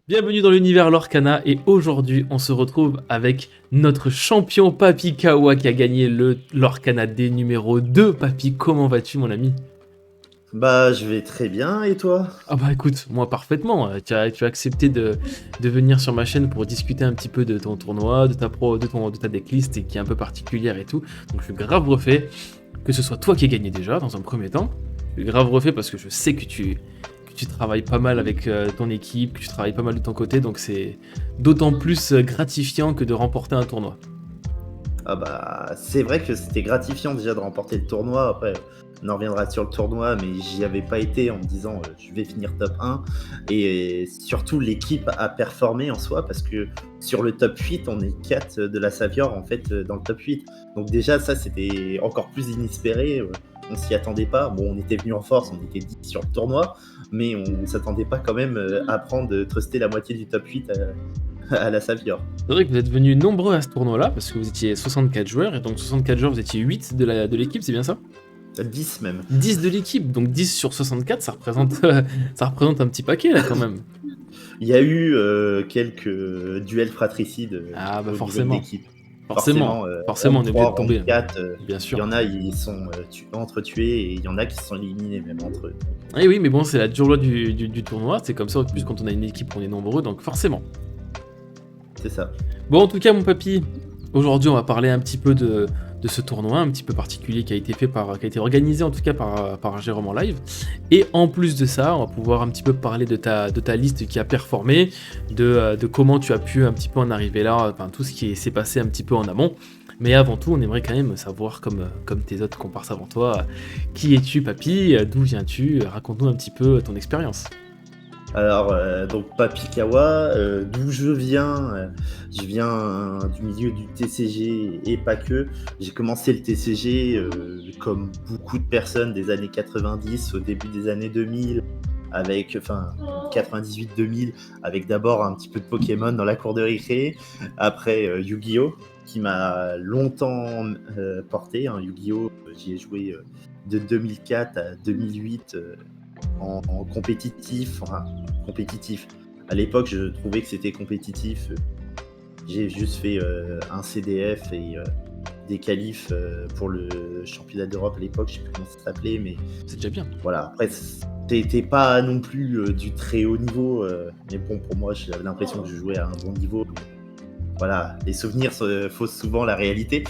Bienvenue dans l'univers Lorcana et aujourd'hui on se retrouve avec notre champion Papy Kawa qui a gagné le Lorcana D numéro 2. Papy, comment vas-tu mon ami? Bah, je vais très bien, et toi? Ah bah écoute, moi parfaitement, tu as accepté de venir sur ma chaîne pour discuter un petit peu de ton tournoi, de ta pro, de ta decklist et qui est un peu particulière et tout. Donc je suis grave refait que ce soit toi qui aies gagné déjà dans un premier temps. Je suis grave refait parce que je sais que tu travailles pas mal avec ton équipe, que tu travailles pas mal de ton côté, donc c'est d'autant plus gratifiant que de remporter un tournoi. Ah bah, c'est vrai que c'était gratifiant déjà de remporter le tournoi. Après, on en reviendra sur le tournoi, mais j'y avais pas été en me disant je vais finir top 1. Et surtout, l'équipe a performé en soi parce que sur le top 8, on est 4 de la Savior en fait dans le top 8. Donc déjà, ça c'était encore plus inespéré. On s'y attendait pas. Bon, on était venu en force, on était 10 sur le tournoi, mais on s'attendait pas quand même à prendre, truster la moitié du top 8 à la Savior. C'est vrai que vous êtes venus nombreux à ce tournoi-là, parce que vous étiez 64 joueurs, et donc 64 joueurs, vous étiez 8 de l'équipe, c'est bien ça? 10 même. 10 de l'équipe, donc 10 sur 64, ça représente, ça représente un petit paquet là quand même. Il y a eu quelques duels fratricides Ah bah au niveau de forcément, l'équipe. forcément, Forcément, forcément, round on est obligé de 3, round tomber, 4, bien il y sûr. en a, ils sont entretués et il y en a qui se sont éliminés même entre eux. Et oui, mais bon, c'est la dure loi du tournoi, c'est comme ça, en plus quand on a une équipe, on est nombreux, donc forcément. C'est ça. Bon, en tout cas, mon papy, aujourd'hui, on va parler un petit peu de ce tournoi, un petit peu particulier qui a été qui a été organisé en tout cas par Jérôme en live. Et en plus de ça, on va pouvoir un petit peu parler de ta liste qui a performé, de comment tu as pu un petit peu en arriver là, enfin tout ce qui s'est passé un petit peu en amont. Mais avant tout, on aimerait quand même savoir, comme tes autres comparses avant toi, qui es-tu, papy? D'où viens-tu? Raconte-nous un petit peu ton expérience. Alors, donc Papikawa, d'où je viens du milieu du TCG et pas que. J'ai commencé le TCG comme beaucoup de personnes des années 90, au début des années 2000, enfin 98-2000, avec d'abord un petit peu de Pokémon dans la cour de récré, après Yu-Gi-Oh! Qui m'a longtemps porté. Hein, Yu-Gi-Oh! J'y ai joué de 2004 à 2008 en compétitif. Enfin, compétitif. À l'époque, je trouvais que c'était compétitif. J'ai juste fait un CDF et des qualifs pour le championnat d'Europe à l'époque. Je sais plus comment ça s'appelait, mais C'est déjà bien. voilà. Après, c'était pas non plus du très haut niveau, mais bon, pour moi, j'avais l'impression que je jouais à un bon niveau. Donc, voilà, les souvenirs faussent souvent la réalité.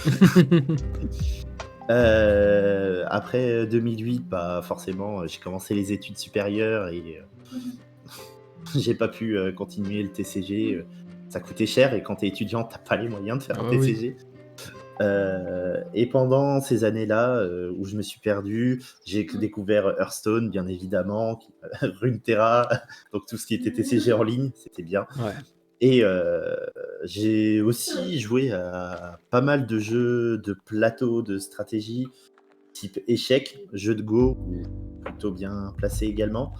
Après 2008, bah forcément, j'ai commencé les études supérieures et j'ai pas pu continuer le TCG. Ça coûtait cher et quand t'es étudiant, t'as pas les moyens de faire Ah un bah oui. TCG. Et pendant ces années-là où je me suis perdu, j'ai découvert Hearthstone, bien évidemment, Runeterra, donc tout ce qui était TCG en ligne, c'était bien. Ouais. Et j'ai aussi joué à pas mal de jeux de plateau, de stratégie, type échec, jeu de Go, plutôt bien placé également.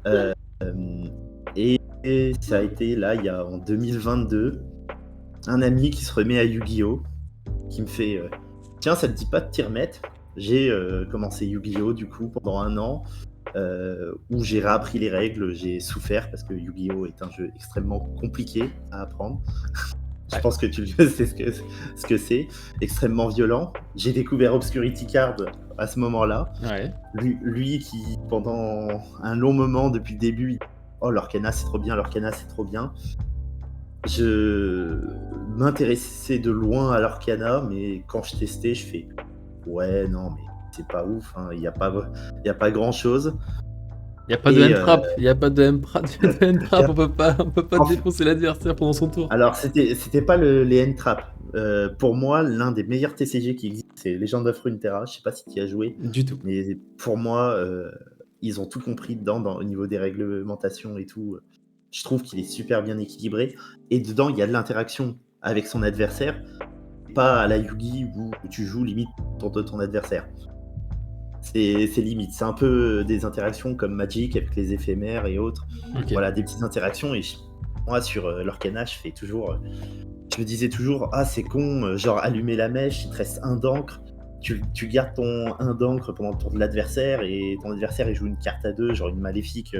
Euh, et, et ça a été là, il y a en 2022, un ami qui se remet à Yu-Gi-Oh! Qui me fait tiens, ça te dit pas de t'y remettre? J'ai commencé Yu-Gi-Oh! Du coup pendant un an, où j'ai réappris les règles, j'ai souffert parce que Yu-Gi-Oh! Est un jeu extrêmement compliqué à apprendre. Je Ouais. pense que tu le sais ce que c'est, extrêmement violent. J'ai découvert Obscurity Card à ce moment-là. Ouais. Lui qui, pendant un long moment, depuis le début, oh, l'Orcana c'est trop bien, l'Orcana c'est trop bien. Je m'intéressais de loin à l'Orcana, mais quand je testais, je fais ouais, non, mais c'est pas ouf, il n'y a pas grand chose. Y a pas de Et hand trap, y a pas de de hand trap, on peut pas en fait, défoncer l'adversaire pendant son tour. alors, c'était pas les end traps. Pour moi, l'un des meilleurs TCG qui existe, c'est Legend of Runeterra. Je sais pas si tu y as joué, Du tout. mais pour moi, ils ont tout compris dedans, au niveau des réglementations et tout. Je trouve qu'il est super bien équilibré. Et dedans, il y a de l'interaction avec son adversaire, pas à la Yugi où tu joues limite contre ton adversaire. C'est limite. C'est un peu des interactions comme Magic avec les éphémères et autres. Ok. Voilà, des petites interactions. Et moi, sur l'Orcana, je me disais toujours, ah, c'est con, genre allumer la mèche, il te reste un d'encre. tu gardes ton 1 d'encre pendant le tour de l'adversaire et ton adversaire il joue une carte à 2, genre une maléfique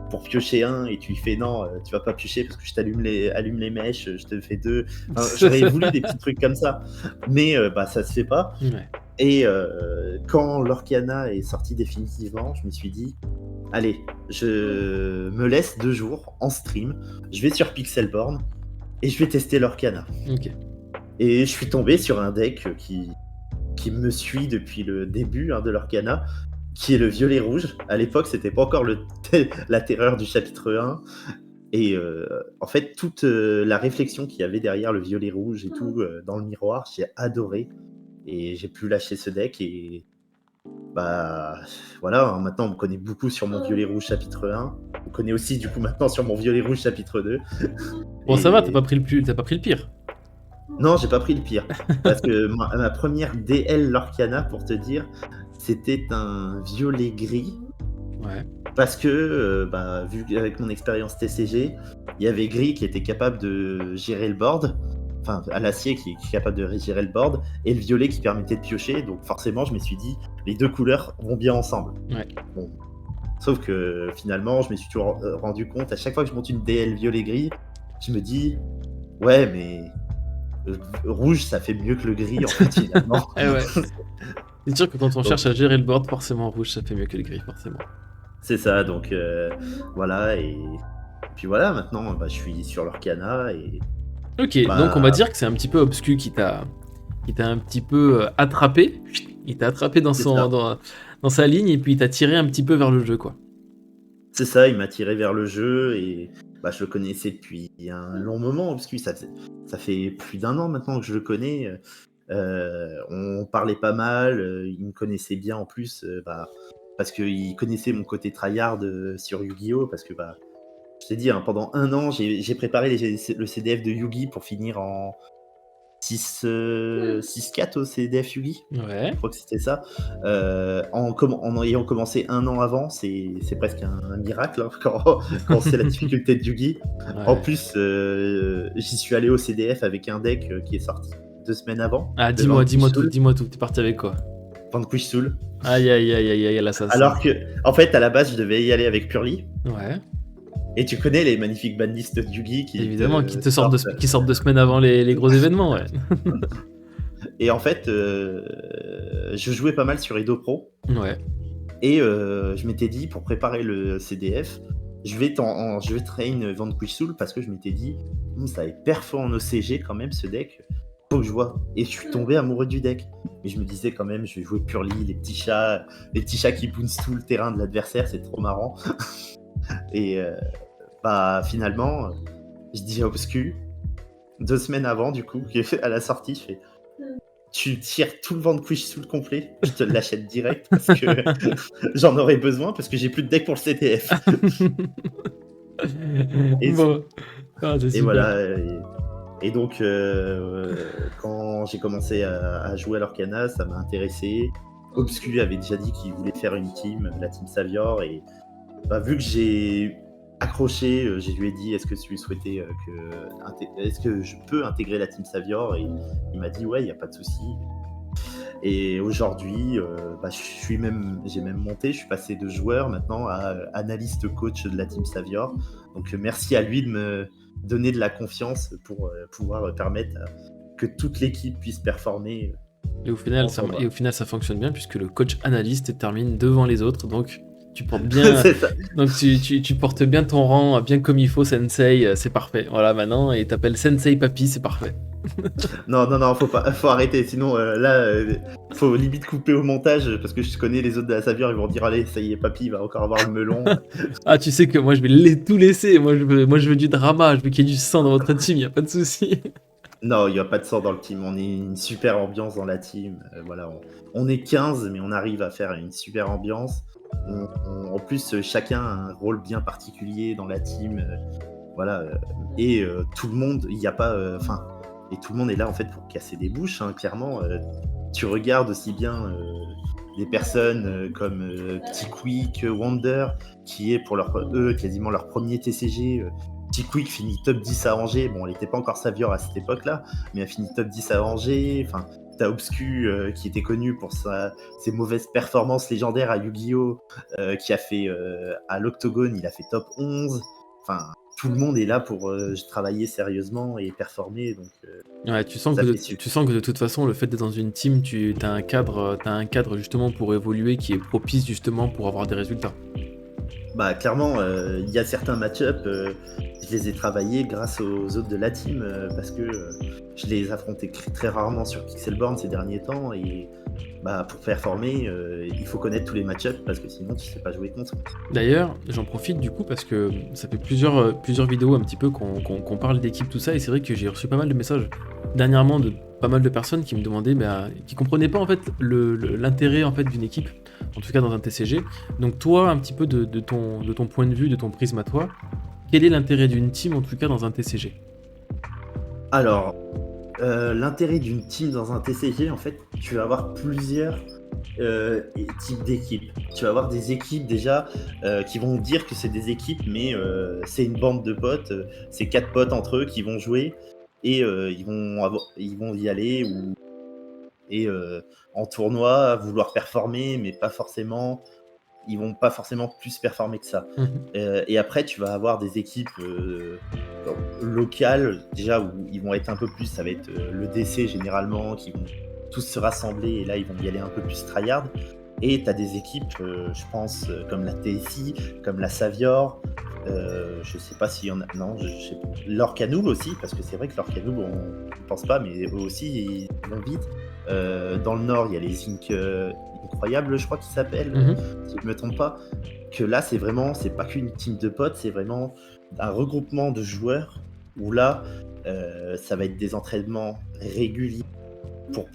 pour piocher 1 et tu lui fais non, tu vas pas piocher parce que je allume les mèches, je te fais 2. Enfin, j'aurais voulu des petits trucs comme ça, mais ça se fait pas. Ouais. Et quand l'Orcana est sorti définitivement, je me suis dit allez, je me laisse 2 jours en stream, je vais sur Pixelborn et je vais tester l'Orcana. Ok. Et je suis tombé sur un deck qui me suit depuis le début de l'Orcana, qui est le violet rouge. À l'époque, c'était pas encore la terreur du chapitre 1. Et en fait, toute la réflexion qu'il y avait derrière le violet rouge et tout dans le miroir, j'ai adoré. Et j'ai pu lâcher ce deck. Et voilà, maintenant on me connaît beaucoup sur mon violet rouge chapitre 1. On me connaît aussi du coup maintenant sur mon violet rouge chapitre 2. Bon, ça va, t'as pas pris le pire. Non, j'ai pas pris le pire. Parce que ma première DL Lorcana, pour te dire, c'était un violet gris. Ouais. Parce que, vu qu'avec mon expérience TCG, il y avait gris qui était capable de gérer le board. Enfin, à l'acier qui est capable de gérer le board. Et le violet qui permettait de piocher. Donc forcément, je me suis dit, les 2 couleurs vont bien ensemble. Ouais. Bon. Sauf que finalement, je me suis toujours rendu compte, à chaque fois que je monte une DL violet-gris, je me dis, ouais, mais... rouge, ça fait mieux que le gris, en fait, finalement. Ouais. C'est sûr que quand on cherche à gérer le board, forcément, rouge, ça fait mieux que le gris, forcément. C'est ça, donc voilà, et puis voilà, maintenant, je suis sur l'Orcana, et... Ok, donc on va dire que c'est un petit peu Obscu qui t'a un petit peu attrapé. Il t'a attrapé dans sa ligne, et puis il t'a tiré un petit peu vers le jeu, quoi. C'est ça, il m'a tiré vers le jeu, et je le connaissais depuis un long moment, Obscu, ça fait plus d'1 an maintenant que je le connais. On parlait pas mal, il me connaissait bien en plus, parce qu'il connaissait mon côté tryhard sur Yu-Gi-Oh! Parce que je t'ai dit, pendant 1 an, j'ai préparé le CDF de Yugi pour finir en 6-4 au CDF Yugi. Ouais. Je crois que c'était ça. En ayant commencé 1 an avant, c'est presque un miracle quand c'est la difficulté de Yugi. Ouais. En plus, j'y suis allé au CDF avec un deck qui est sorti 2 semaines avant. Ah, dis-moi tout. T'es parti avec quoi? Vanquish Soul. Aïe, l'assassin. Alors que, en fait, à la base, je devais y aller avec Purly. Ouais. Et tu connais les magnifiques banlistes de Yugi qui... Évidemment, qui sortent 2 semaines avant les gros événements, ouais. Et en fait, je jouais pas mal sur Edo Pro. Ouais. Et je m'étais dit, pour préparer le CDF, je vais train Vanquish Soul parce que je m'étais dit, ça va être perfort en OCG quand même, ce deck. Faut que je vois. Et je suis tombé amoureux du deck. Mais je me disais quand même, je vais jouer Purly, les petits chats qui bouncent tout le terrain de l'adversaire, c'est trop marrant. Et finalement, je dis à Obscu, 2 semaines avant, du coup, à la sortie, je fais, tu tires tout le Vanquish Soul complet, je te l'achète direct parce que j'en aurais besoin parce que j'ai plus de deck pour le CTF. Et bon. Et voilà. Et donc, quand j'ai commencé à jouer à l'Orcana, ça m'a intéressé. Obscu avait déjà dit qu'il voulait faire une team, la team Savior, et vu que j'ai accroché, je lui ai dit est-ce que tu souhaitais est-ce que je peux intégrer la team Savior, et il m'a dit ouais, il n'y a pas de souci. Et aujourd'hui, j'ai même monté, je suis passé de joueur maintenant à analyste coach de la team Savior. Donc merci à lui de me donner de la confiance pour pouvoir permettre que toute l'équipe puisse performer. Et au final, ça fonctionne bien puisque le coach analyste termine devant les autres, donc tu portes bien, donc tu portes bien ton rang, bien comme il faut, Sensei, c'est parfait. Voilà, maintenant, et t'appelles Sensei Papy, c'est parfait. Non, faut arrêter, sinon faut limite couper au montage parce que je connais les autres de la Savior, ils vont dire allez, ça y est, Papy, il va encore avoir le melon. Ah, tu sais que moi je vais tout laisser, moi je veux du drama, je veux qu'il y ait du sang dans votre team, y a pas de souci. Non, il n'y a pas de sang dans le team, on est une super ambiance dans la team, voilà, on est 15 mais on arrive à faire une super ambiance. En plus, chacun a un rôle bien particulier dans la team, voilà, et tout le monde, il n'y a pas, et tout le monde est là en fait pour casser des bouches, clairement. Tu regardes aussi bien des personnes comme Petit Quick, Wonder, qui est pour eux quasiment leur premier TCG. Petit Quick finit top 10 à Angers. Bon, elle n'était pas encore Savior à cette époque-là, mais elle finit top 10 à Angers. Enfin, t'as Obscu qui était connu pour ses mauvaises performances légendaires à Yu-Gi-Oh! Qui a fait à l'Octogone, il a fait top 11. Enfin, tout le monde est là pour travailler sérieusement et performer, donc Ouais, ça fait super. tu sens que de toute façon, le fait d'être dans une team, tu as un cadre justement pour évoluer qui est propice justement pour avoir des résultats. Bah clairement, il y a certains match-up, je les ai travaillés grâce aux autres de la team, parce que je les affrontais très rarement sur Pixelborn ces derniers temps et bah, pour performer, il faut connaître tous les match-up parce que sinon tu sais pas jouer contre. D'ailleurs, j'en profite du coup parce que ça fait plusieurs vidéos un petit peu qu'on parle d'équipe, tout ça, et c'est vrai que j'ai reçu pas mal de messages dernièrement de pas mal de personnes qui me demandaient, qui comprenaient pas en fait l'intérêt en fait d'une équipe, en tout cas dans un TCG. Donc toi, un petit peu de ton point de vue, de ton prisme à toi, quel est l'intérêt d'une team en tout cas dans un TCG? Alors, l'intérêt d'une team dans un TCG, en fait, tu vas avoir plusieurs types d'équipes. Tu vas avoir des équipes déjà qui vont dire que c'est des équipes, mais c'est une bande de potes, c'est 4 potes entre eux qui vont jouer et ils vont y aller et en tournoi vouloir performer, mais pas forcément. Ils vont pas forcément plus performer que ça. Mhm. Et après, tu vas avoir des équipes locales, déjà, où ils vont être un peu plus, ça va être le DC généralement, qui vont tous se rassembler, et là, ils vont y aller un peu plus tryhard. Et tu as des équipes, je pense, comme la TSI, comme la Savior, je sais pas s'il y en a, non, je sais pas. L'Orcanoul aussi, parce que c'est vrai que l'Orcanoul, on ne pense pas, mais eux aussi, ils vont vite. Dans le nord, il y a les Zinc Incroyables, je crois qu'ils s'appellent, Mhm. si je ne me trompe pas. Que là, c'est pas qu'une team de potes, c'est vraiment un regroupement de joueurs où là, ça va être des entraînements réguliers pour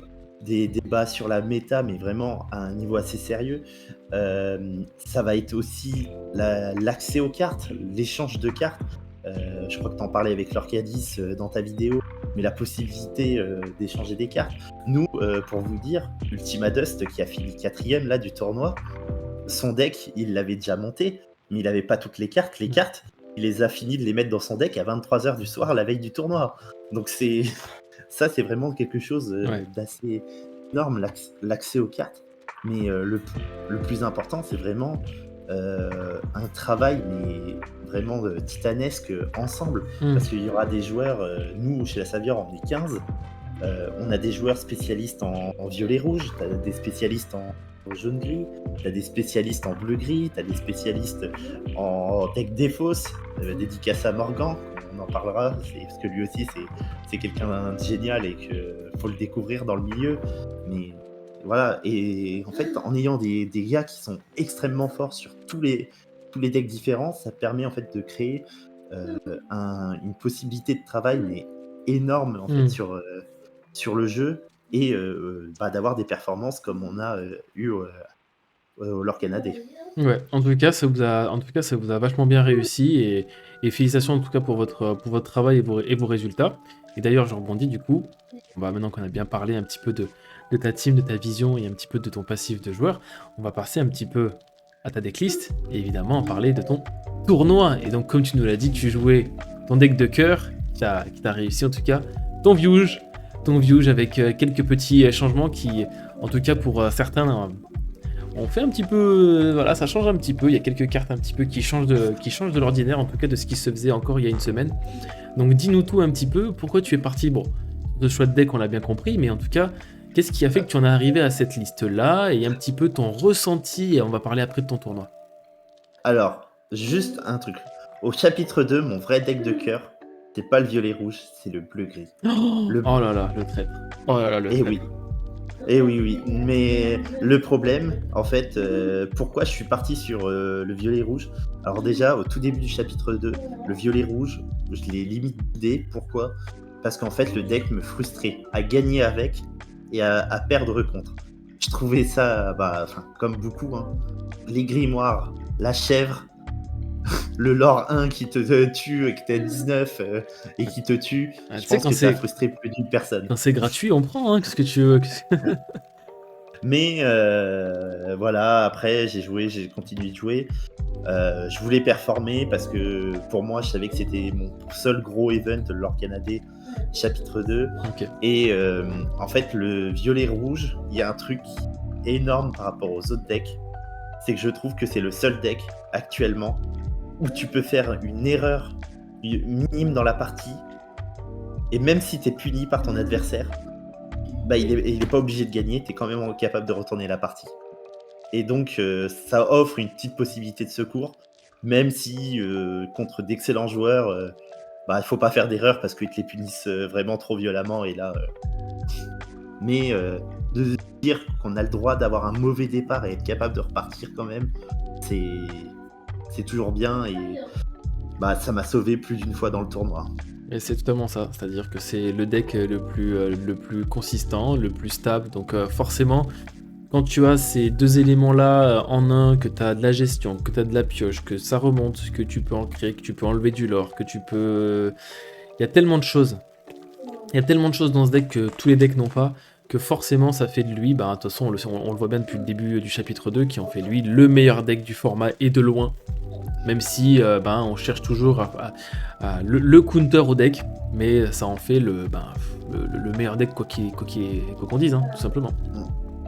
des débats sur la méta, mais vraiment à un niveau assez sérieux. Ça va être aussi l'accès aux cartes, l'échange de cartes. Je crois que tu en parlais avec l'Orcadis dans ta vidéo, mais la possibilité d'échanger des cartes. Nous, pour vous dire, Ultima Dust, qui a fini 4ème là, du tournoi, son deck, il l'avait déjà monté, mais il n'avait pas toutes les cartes. Les cartes, il les a fini de les mettre dans son deck à 23h du soir, la veille du tournoi. Donc ça, c'est vraiment quelque chose Ouais. d'assez énorme, l'accès aux cartes. Mais le plus important, c'est vraiment un travail, mais vraiment titanesque ensemble. Mhm. Parce qu'il y aura des joueurs, nous, chez la Savior, on est 15. On a des joueurs spécialistes en violet-rouge, tu as des spécialistes en jaune-gris, tu as des spécialistes en bleu-gris, tu as des spécialistes en deck défausse, dédicace à Morgan, on en parlera, parce que lui aussi c'est quelqu'un de génial et qu'il faut le découvrir dans le milieu. Mais voilà, et en fait, en ayant des gars qui sont extrêmement forts sur tous les decks différents, ça permet en fait de créer une possibilité de travail, mais énorme en fait Mhm. sur le jeu et d'avoir des performances comme on a eu au Lord Canadé. Ouais, en tout cas, ça vous a vachement bien réussi et félicitations en tout cas pour votre travail et vos résultats. Et d'ailleurs, je rebondis du coup, maintenant qu'on a bien parlé un petit peu de ta team, de ta vision et un petit peu de ton passif de joueur, on va passer un petit peu à ta decklist et évidemment en parler de ton tournoi. Et donc, comme tu nous l'as dit, tu jouais ton deck de cœur qui t'a réussi en tout cas, ton Viewge avec quelques petits changements qui, en tout cas pour certains, on fait un petit peu, voilà, ça change un petit peu. Il y a quelques cartes un petit peu qui changent de l'ordinaire, en tout cas de ce qui se faisait encore il y a une semaine. Donc dis-nous tout un petit peu. Pourquoi tu es parti, bon, de choix de deck, on l'a bien compris, mais en tout cas, qu'est-ce qui a fait que tu en es arrivé à cette liste-là et un petit peu ton ressenti. Et on va parler après de ton tournoi. Alors, juste un truc. Au chapitre 2, mon vrai deck de cœur, c'est pas le violet rouge, c'est le bleu gris. Le... Oh là là, le traître. Oh là là, le Eh traître. oui, eh oui, oui. Mais le problème, en fait, pourquoi je suis parti sur le violet rouge? Alors déjà, au tout début du chapitre 2, le violet rouge, je l'ai limité. Pourquoi? Parce qu'en fait, le deck me frustrait à gagner avec et à perdre contre. Je trouvais ça, comme beaucoup, hein, les grimoires, la chèvre, le lore 1 qui te tue et que t'es 19 et qui te tue, Ah, je tu sais, pense que ça a frustré plus d'une personne. quand c'est gratuit, on prend, hein. Qu'est-ce que tu veux? Mais voilà, après j'ai continué de jouer. Je voulais performer parce que pour moi, je savais que c'était mon seul gros event de l'Organade chapitre 2. Ok. Et en fait, le violet-rouge, il y a un truc énorme par rapport aux autres decks. C'est que je trouve que c'est le seul deck actuellement où tu peux faire une erreur minime dans la partie. Et même si tu es puni par ton adversaire, bah, il est pas obligé de gagner, tu es quand même capable de retourner la partie. Et donc, ça offre une petite possibilité de secours, même si contre d'excellents joueurs, bah, il faut pas faire d'erreur parce qu'ils te les punissent vraiment trop violemment. Et là, mais de dire qu'on a le droit d'avoir un mauvais départ et être capable de repartir quand même, c'est toujours bien. Et bah, ça m'a sauvé plus d'une fois dans le tournoi. Et c'est totalement ça, c'est-à-dire que c'est le deck le plus consistant, le plus stable, donc forcément, quand tu as ces deux éléments-là en un, que tu as de la gestion, que tu as de la pioche, que ça remonte, que tu peux ancrer, que tu peux enlever du lore, que tu peux... Il y a tellement de choses. Il y a tellement de choses dans ce deck que tous les decks n'ont pas, que forcément ça fait de lui, bah de toute façon on le voit bien depuis le début du chapitre 2, qui en fait lui le meilleur deck du format et de loin. Même si on cherche toujours le counter au deck, mais ça en fait le meilleur deck quoi qu'on dise, hein, tout simplement.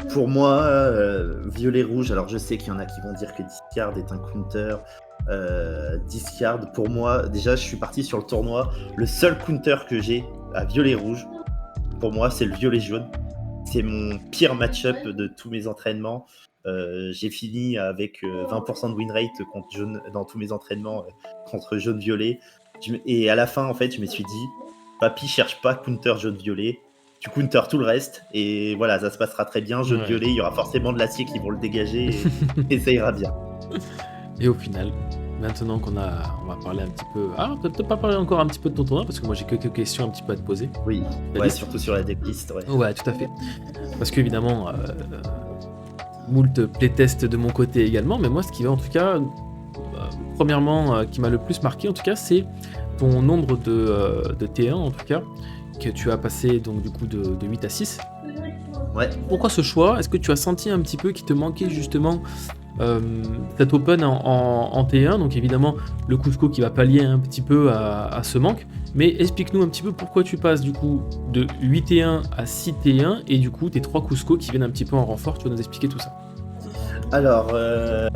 Pour moi, violet-rouge, alors je sais qu'il y en a qui vont dire que discard est un counter. Discard, pour moi, déjà je suis parti sur le tournoi. Le seul counter que j'ai à violet-rouge, pour moi, c'est le violet-jaune. C'est mon pire match-up de tous mes entraînements. J'ai fini avec 20% de win rate contre jaune, dans tous mes entraînements contre jaune-violet. Et à la fin, en fait, je me suis dit, papy, cherche pas counter jaune-violet. Tu counter tout le reste. Et voilà, ça se passera très bien. Jaune-violet, il y aura forcément de l'acier qui vont le dégager. Et ça ira bien. Et au final, maintenant on va parler un petit peu... Ah, peut-être pas parler encore un petit peu de ton tournoi, parce que moi j'ai quelques questions un petit peu à te poser. Oui, ouais, surtout sur la decklist. Ouais, tout à fait. Parce qu'évidemment... moult playtest de mon côté également, mais moi ce qui va en tout cas, premièrement, qui m'a le plus marqué en tout cas, c'est ton nombre de T1 en tout cas, que tu as passé donc du coup de 8 à 6. Ouais. Pourquoi ce choix? Est-ce que tu as senti un petit peu qu'il te manquait justement cet open en T1, donc évidemment le Cusco qui va pallier un petit peu à ce manque, mais explique-nous un petit peu pourquoi tu passes du coup de 8 T1 à 6 T1 et du coup tes 3 Cusco qui viennent un petit peu en renfort, tu vas nous expliquer tout ça. Alors,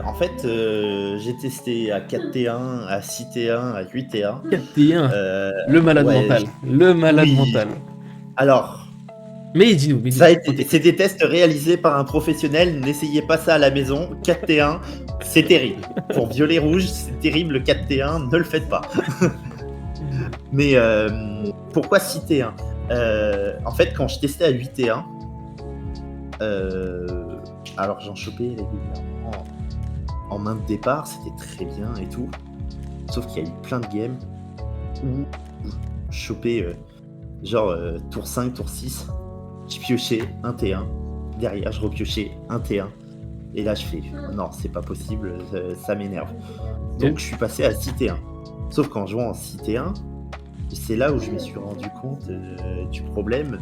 en fait, j'ai testé à 4 T1, à 6 T1, à 8 T1. 4 T1, le malade mental, le malade mental. Alors... Mais dis-nous. C'est des tests réalisés par un professionnel, n'essayez pas ça à la maison. 4T1, c'est terrible. Pour violet-rouge, c'est terrible, le 4T1, ne le faites pas. Mais pourquoi 6T1 en fait, quand je testais à 8T1, alors j'en chopais régulièrement en main de départ, c'était très bien et tout. Sauf qu'il y a eu plein de games où je chopais tour 5, tour 6. Je piochais un T1, derrière je repiochais un T1, et là je fais non, c'est pas possible, ça m'énerve. Donc je suis passé à 6 T1. Sauf qu'en jouant en 6 T1, c'est là où je me suis rendu compte du problème.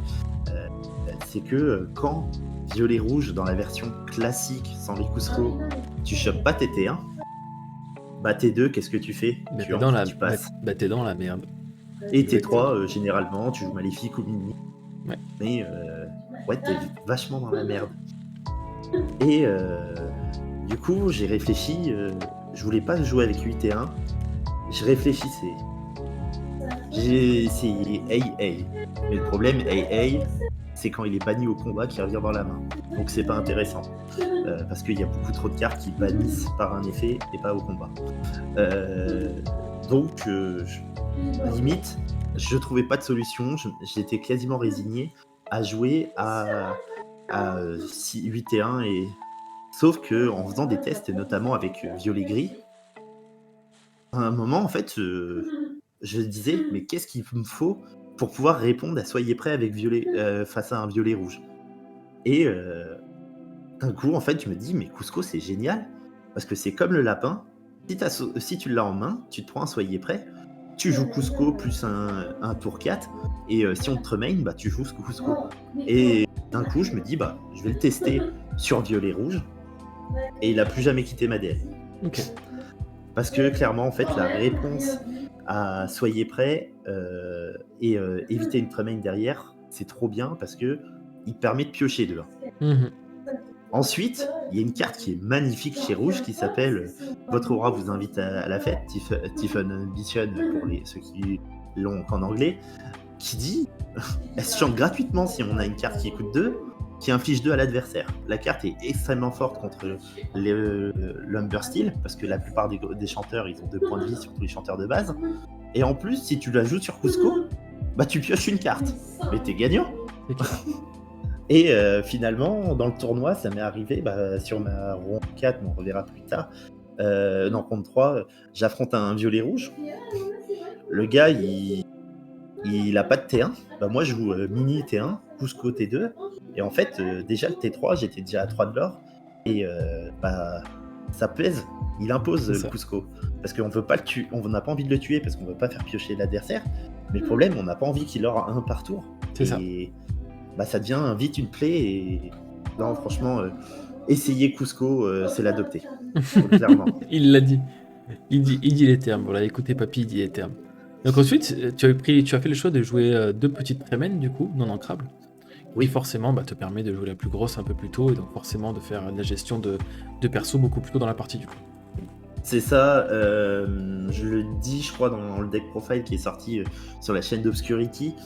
C'est que quand violet-rouge dans la version classique sans les Cusco, tu chopes pas tes T1, bah T2, qu'est-ce que tu fais? Tu passes. T'es dans la merde. Et T3, généralement, tu joues maléfique ou mini. Ouais. Mais ouais, t'es vachement dans la merde. Et du coup, j'ai réfléchi. Je voulais pas jouer avec 8 et 1. Je réfléchissais. J'ai essayé AA. Mais le problème, AA, c'est quand il est banni au combat qu'il revient dans la main. Donc c'est pas intéressant. Parce qu'il y a beaucoup trop de cartes qui bannissent par un effet et pas au combat. Donc, limite, je trouvais pas de solution. J'étais quasiment résigné à jouer à 8 et 1. Sauf qu'en faisant des tests, notamment avec violet-gris, à un moment, en fait, je disais, mais qu'est-ce qu'il me faut pour pouvoir répondre à Soyez prêts avec face à un violet-rouge. Et d'un coup, en fait, je me dis, mais Cusco, c'est génial, parce que c'est comme le lapin. Si tu l'as en main, tu te prends un Soyez prêt, tu joues Cusco plus un tour 4, et si on te remain, bah, tu joues Cusco. Et d'un coup, je me dis, bah, je vais le tester sur violet rouge, et il a plus jamais quitté ma DL. Ok. Parce que clairement, en fait, la réponse à soyez prêts et éviter une tremaine derrière, c'est trop bien parce que il permet de piocher dehors. Mhm. Ensuite, il y a une carte qui est magnifique chez Rouge qui s'appelle Votre aura vous invite à la fête, Tiffin Ambition pour ceux qui l'ont qu'en anglais, qui dit elle se chante gratuitement si on a une carte qui coûte 2, qui inflige 2 à l'adversaire. La carte est extrêmement forte contre l'Umbersteel, parce que la plupart des chanteurs, ils ont 2 points de vie, surtout les chanteurs de base. Et en plus, si tu la joues sur Cusco, bah tu pioches une carte. Mais t'es gagnant. Et finalement, dans le tournoi, ça m'est arrivé, sur ma ronde 4, mais on reverra plus tard, dans ronde 3, j'affronte un violet rouge. Le gars, il a pas de T1. Moi, je joue mini T1, Cusco T2. Et en fait, déjà le T3, j'étais déjà à 3 de l'or. Et ça pèse. Il impose le Cusco. Parce qu'on veut pas le tuer. On n'a pas envie de le tuer parce qu'on veut pas faire piocher l'adversaire. Mais le problème, on n'a pas envie qu'il aura un par tour. Et ça devient vite une plaie. Et non, franchement, essayer Cusco, c'est l'adopter. Clairement. Il l'a dit. Il dit les termes. Voilà, écoutez, papy, il dit les termes. Donc ensuite, tu as fait le choix de jouer 2 petites prémènes, du coup, non ancrables. Oui, forcément, te permet de jouer la plus grosse un peu plus tôt, et donc forcément de faire de la gestion de perso beaucoup plus tôt dans la partie, du coup. C'est ça, je le dis, je crois, dans le deck profile qui est sorti sur la chaîne d'Obscurity.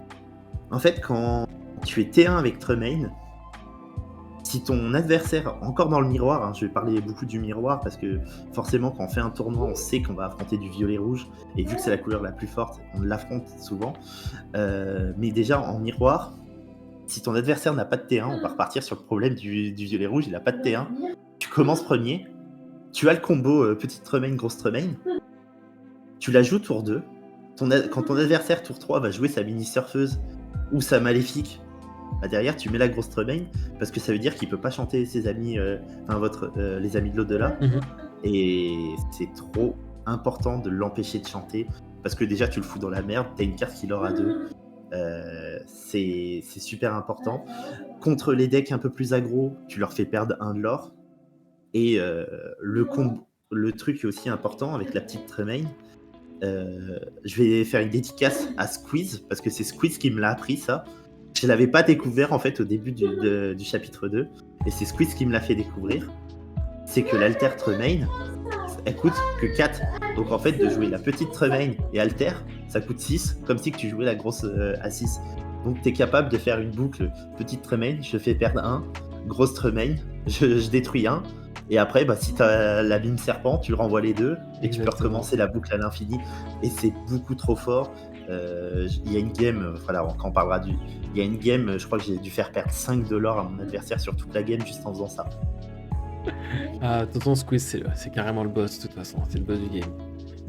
En fait, quand tu es T1 avec Tremaine, si ton adversaire, encore dans le miroir, je vais parler beaucoup du miroir parce que forcément quand on fait un tournoi, on sait qu'on va affronter du violet-rouge, et vu que c'est la couleur la plus forte, on l'affronte souvent. Mais déjà en miroir, si ton adversaire n'a pas de T1, on va repartir sur le problème du violet-rouge, il n'a pas de T1, tu commences premier, tu as le combo petite Tremaine, grosse Tremaine, tu la joues tour 2, quand ton adversaire tour 3 va jouer sa mini-surfeuse ou sa maléfique, derrière tu mets la grosse Tremaine parce que ça veut dire qu'il peut pas chanter ses amis, les amis de l'au-delà. Et c'est trop important de l'empêcher de chanter parce que déjà tu le fous dans la merde, t'as une carte qui l'aura à 2. C'est super important. Contre les decks un peu plus aggro, tu leur fais perdre 1 de l'or. Et le truc est aussi important avec la petite Tremaine. Je vais faire une dédicace à Squeeze parce que c'est Squeeze qui me l'a appris ça. Je l'avais pas découvert en fait au début du chapitre 2 et c'est Squeeze qui me l'a fait découvrir. C'est que l'Alter Tremaine, elle coûte que 4. Donc en fait de jouer la petite Tremaine et Alter, ça coûte 6, comme si que tu jouais la grosse à 6. Donc t'es capable de faire une boucle petite Tremaine, je fais perdre 1, grosse Tremaine, je détruis 1. Et après, si t'as la mine serpent, tu le renvoies les 2 et tu peux recommencer la boucle à l'infini. Et c'est beaucoup trop fort. Il y a une game, quand on parlera il y a une game, je crois que j'ai dû faire perdre 5 de l'or à mon adversaire sur toute la game juste en faisant ça. Tonton Squeeze, c'est carrément le boss de toute façon, c'est le boss du game.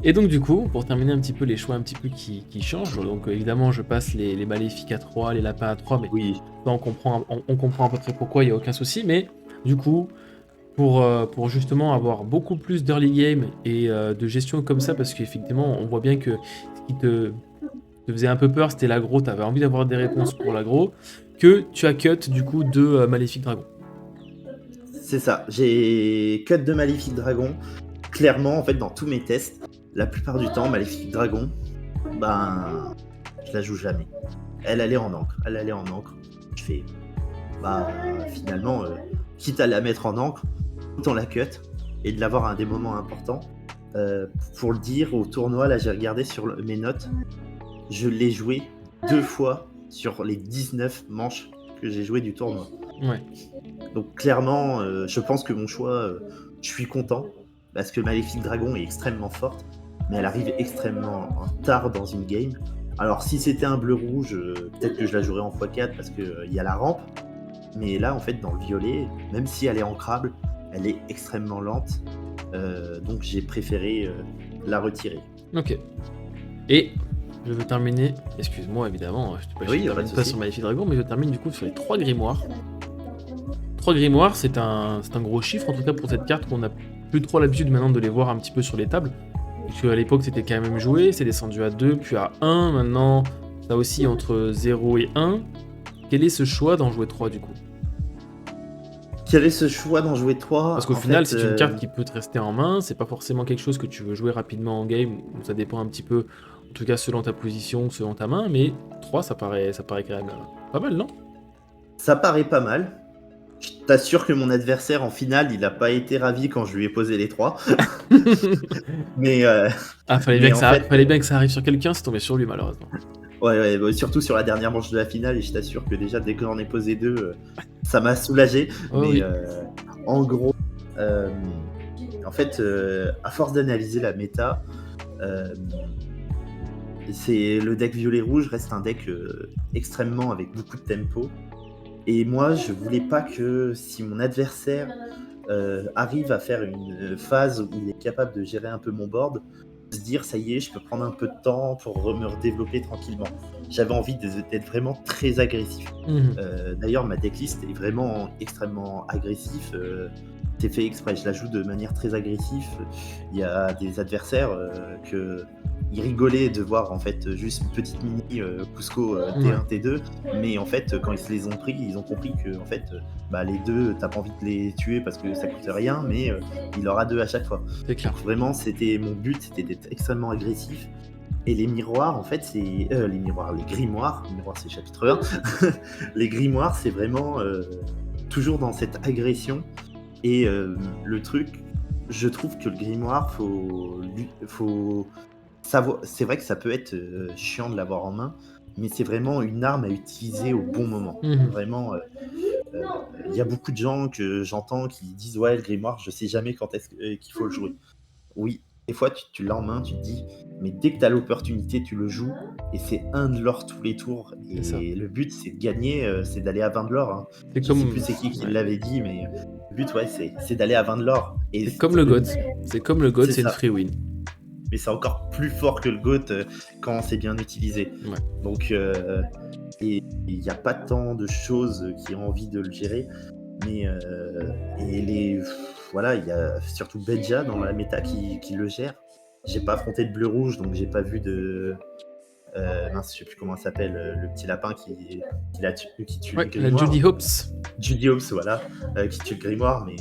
Et donc du coup, pour terminer un petit peu les choix un petit peu qui changent, donc évidemment je passe les maléfiques à 3, les lapins à 3, mais oui. Là, on comprend à peu près pourquoi, il n'y a aucun souci, mais du coup, pour justement avoir beaucoup plus d'early game et de gestion comme ça, parce qu'effectivement, on voit bien que ce qui te faisait un peu peur, c'était l'aggro, tu avais envie d'avoir des réponses pour l'aggro, que tu as cut du coup 2 Maléfiques Dragons. C'est ça, j'ai cut 2 Maléfiques Dragons. Clairement, en fait, dans tous mes tests, la plupart du temps, Maléfique Dragon, je la joue jamais. Elle allait en encre. Je fais, finalement, quitte à la mettre en encre, autant la cut et de l'avoir à des moments importants. Pour le dire, au tournoi, là, j'ai regardé sur mes notes, je l'ai joué 2 fois sur les 19 manches que j'ai joué du tournoi. Ouais. Donc clairement, je pense que mon choix, je suis content parce que Maléfique Dragon est extrêmement forte, mais elle arrive extrêmement tard dans une game. Alors si c'était un bleu-rouge, peut-être que je la jouerais en x4 parce qu'il y a la rampe, mais là en fait dans le violet, même si elle est ancrable, elle est extrêmement lente, donc j'ai préféré la retirer. Ok. Et je veux terminer, excuse-moi évidemment, je termine pas sur Maléfique Dragon, mais je termine du coup sur les 3 grimoires. 3 grimoires, c'est un gros chiffre en tout cas pour cette carte qu'on a plus trop l'habitude maintenant de les voir un petit peu sur les tables. Parce qu'à l'époque c'était quand même joué, c'est descendu à 2, puis à 1, maintenant ça aussi entre 0 et 1. Quel est ce choix d'en jouer 3 du coup ? quel est ce choix d'en jouer Parce 3? qu'au En final, fait, c'est une carte qui peut te rester en main, c'est pas forcément quelque chose que tu veux jouer rapidement en game, ou ça dépend un petit peu, en tout cas selon ta position, selon ta main, mais 3 ça paraît quand même pas mal, non? ça paraît pas mal. Je t'assure que mon adversaire en finale, il a pas été ravi quand je lui ai posé les 3. Mais, Ah, mais en fait, fallait bien que ça arrive sur quelqu'un, c'est tombé sur lui malheureusement. ouais, bah, surtout sur la dernière manche de la finale, et je t'assure que déjà, dès que j'en ai posé 2, ça m'a soulagé. Oh Mais oui. en gros, euh, en fait, à force d'analyser la méta, euh, le deck violet-rouge reste un deck extrêmement avec beaucoup de tempo. Et moi, je voulais pas que si mon adversaire arrive à faire une phase où il est capable de gérer un peu mon board, se dire ça y est, je peux prendre un peu de temps pour me redévelopper tranquillement. J'avais envie d'être vraiment très agressif. Mhm. D'ailleurs, ma decklist est vraiment extrêmement agressif. C'est fait exprès, je la joue de manière très agressive. Il y a des adversaires que ils rigolaient de voir en fait juste une petite mini Cusco Ouais, T1, T2, mais en fait quand ils se les ont pris, ils ont compris que en fait bah, les deux, t'as pas envie de les tuer parce que ça coûte rien, mais il aura deux à chaque fois. c'est clair. Donc vraiment, c'était mon but, c'était d'être extrêmement agressif. Et les miroirs, en fait, c'est les miroirs, les grimoires. Les miroirs, c'est chapitre 1. Les grimoires, c'est vraiment toujours dans cette agression. Et le truc, je trouve que le grimoire, faut savoir. C'est vrai que ça peut être chiant de l'avoir en main, mais c'est vraiment une arme à utiliser au bon moment. Mhm. Vraiment, il y a beaucoup de gens que j'entends qui disent ouais, le grimoire, je sais jamais quand est-ce qu'il faut le jouer. Oui, des fois tu l'as en main, tu te dis, mais dès que tu as l'opportunité, tu le joues, et c'est un de l'or tous les tours. C'est ça. Et le but, c'est de gagner, c'est d'aller à 20 de l'or. Hein. C'est Je sais plus comme, c'est qui ouais. l'avait dit, mais le but, ouais, c'est d'aller à 20 de l'or. Et C'est comme le GOAT. c'est C'est une ça. free win. Mais c'est encore plus fort que le GOAT quand c'est bien utilisé. Ouais. Donc, et il n'y a pas tant de choses qui ont envie de le gérer. Mais voilà, il y a surtout Benja dans la méta qui le gère. J'ai pas affronté de bleu-rouge, donc j'ai pas vu de. Mince, je sais plus comment ça s'appelle, le petit lapin qui tue Ouais, les la grimoires. Judy Hopes. Judy Hopes, voilà, qui tue le grimoire, mais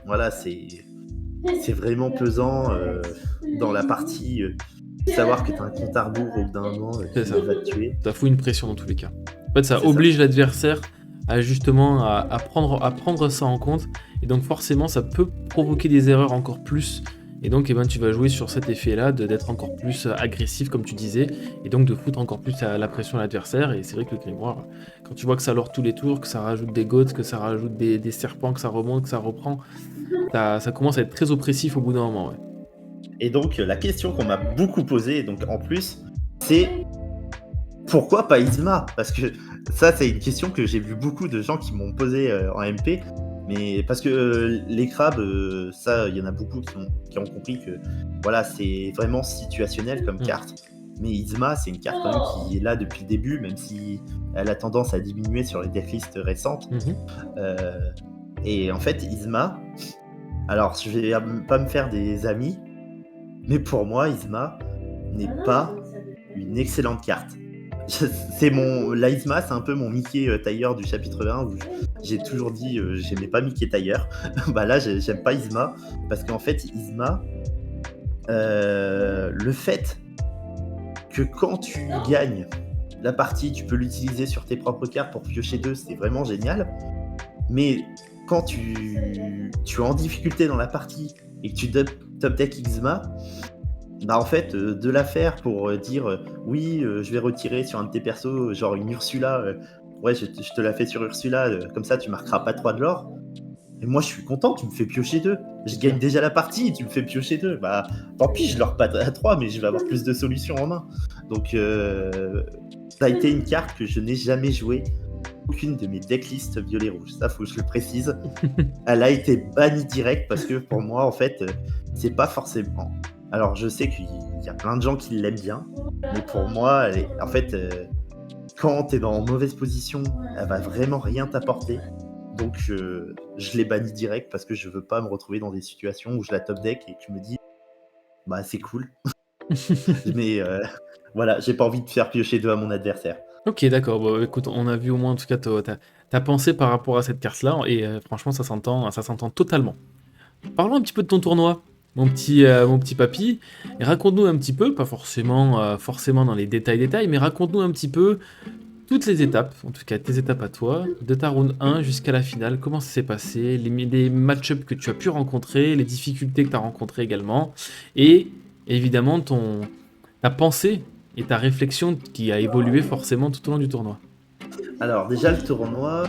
voilà, c'est vraiment pesant dans la partie. Savoir que t'as un compte à rebours au bout d'un moment C'est qui ça. va te tuer. Ça fout une pression dans tous les cas. En fait, ça C'est ça. oblige l'adversaire à justement à prendre ça en compte. Et donc forcément, ça peut provoquer des erreurs encore plus. Et donc, eh ben, tu vas jouer sur cet effet-là, d'être encore plus agressif, comme tu disais, et donc de foutre encore plus la pression à l'adversaire. Et c'est vrai que le grimoire, quand tu vois que ça lord tous les tours, que ça rajoute des goats, que ça rajoute des serpents, que ça remonte, que ça reprend, ça commence à être très oppressif au bout d'un moment. Ouais. Et donc, la question qu'on m'a beaucoup posée, donc en plus, c'est pourquoi pas Isma? Parce que ça, c'est une question que j'ai vu beaucoup de gens qui m'ont posé en MP. Mais parce que les crabes, ça, il y en a beaucoup qui ont compris que voilà, c'est vraiment situationnel comme carte. Mais Isma, c'est une carte quand même qui est là depuis le début, même si elle a tendance à diminuer sur les decklists récentes. Mhm. Et en fait, Isma, alors je vais pas me faire des amis, mais pour moi, Isma n'est pas une excellente carte. La Isma, c'est un peu mon Mickey tailleur du chapitre 1 où j'ai toujours dit j'aimais pas Mickey tailleur. Bah là, j'aime pas Isma parce qu'en fait, Isma, le fait que quand tu gagnes la partie, tu peux l'utiliser sur tes propres cartes pour piocher 2, c'est vraiment génial. Mais quand tu es en difficulté dans la partie et que tu top deck Isma, bah en fait, de la faire pour dire oui, je vais retirer sur un de tes persos, genre une Ursula, ouais, je te la fais sur Ursula, comme ça tu marqueras pas 3 de l'or. Et moi je suis content, tu me fais piocher 2. Je gagne déjà la partie et tu me fais piocher 2. Bah tant pis, je leur pas à 3, mais je vais avoir plus de solutions en main. Donc ça a été une carte que je n'ai jamais jouée. Aucune de mes decklists violet-rouge, ça faut que je le précise. Elle a été bannie direct parce que pour moi, en fait, c'est pas forcément. Alors, je sais qu'il y a plein de gens qui l'aiment bien, mais pour moi, en fait, quand t'es dans mauvaise position, elle va vraiment rien t'apporter. Donc, je l'ai bannie direct parce que je veux pas me retrouver dans des situations où je la top deck et que je me dis, bah, c'est cool. Mais voilà, j'ai pas envie de faire piocher 2 à mon adversaire. Ok, d'accord. Bon, écoute, on a vu au moins en tout cas ta pensée par rapport à cette carte-là, et franchement, ça s'entend totalement. Parlons un petit peu de ton tournoi, mon petit papy, et raconte-nous un petit peu, pas forcément, forcément dans les détails, mais raconte-nous un petit peu toutes les étapes, en tout cas tes étapes à toi, de ta round 1 jusqu'à la finale, comment ça s'est passé, les match-ups que tu as pu rencontrer, les difficultés que tu as rencontrées également, et évidemment ta pensée et ta réflexion qui a évolué forcément tout au long du tournoi. Alors déjà le tournoi,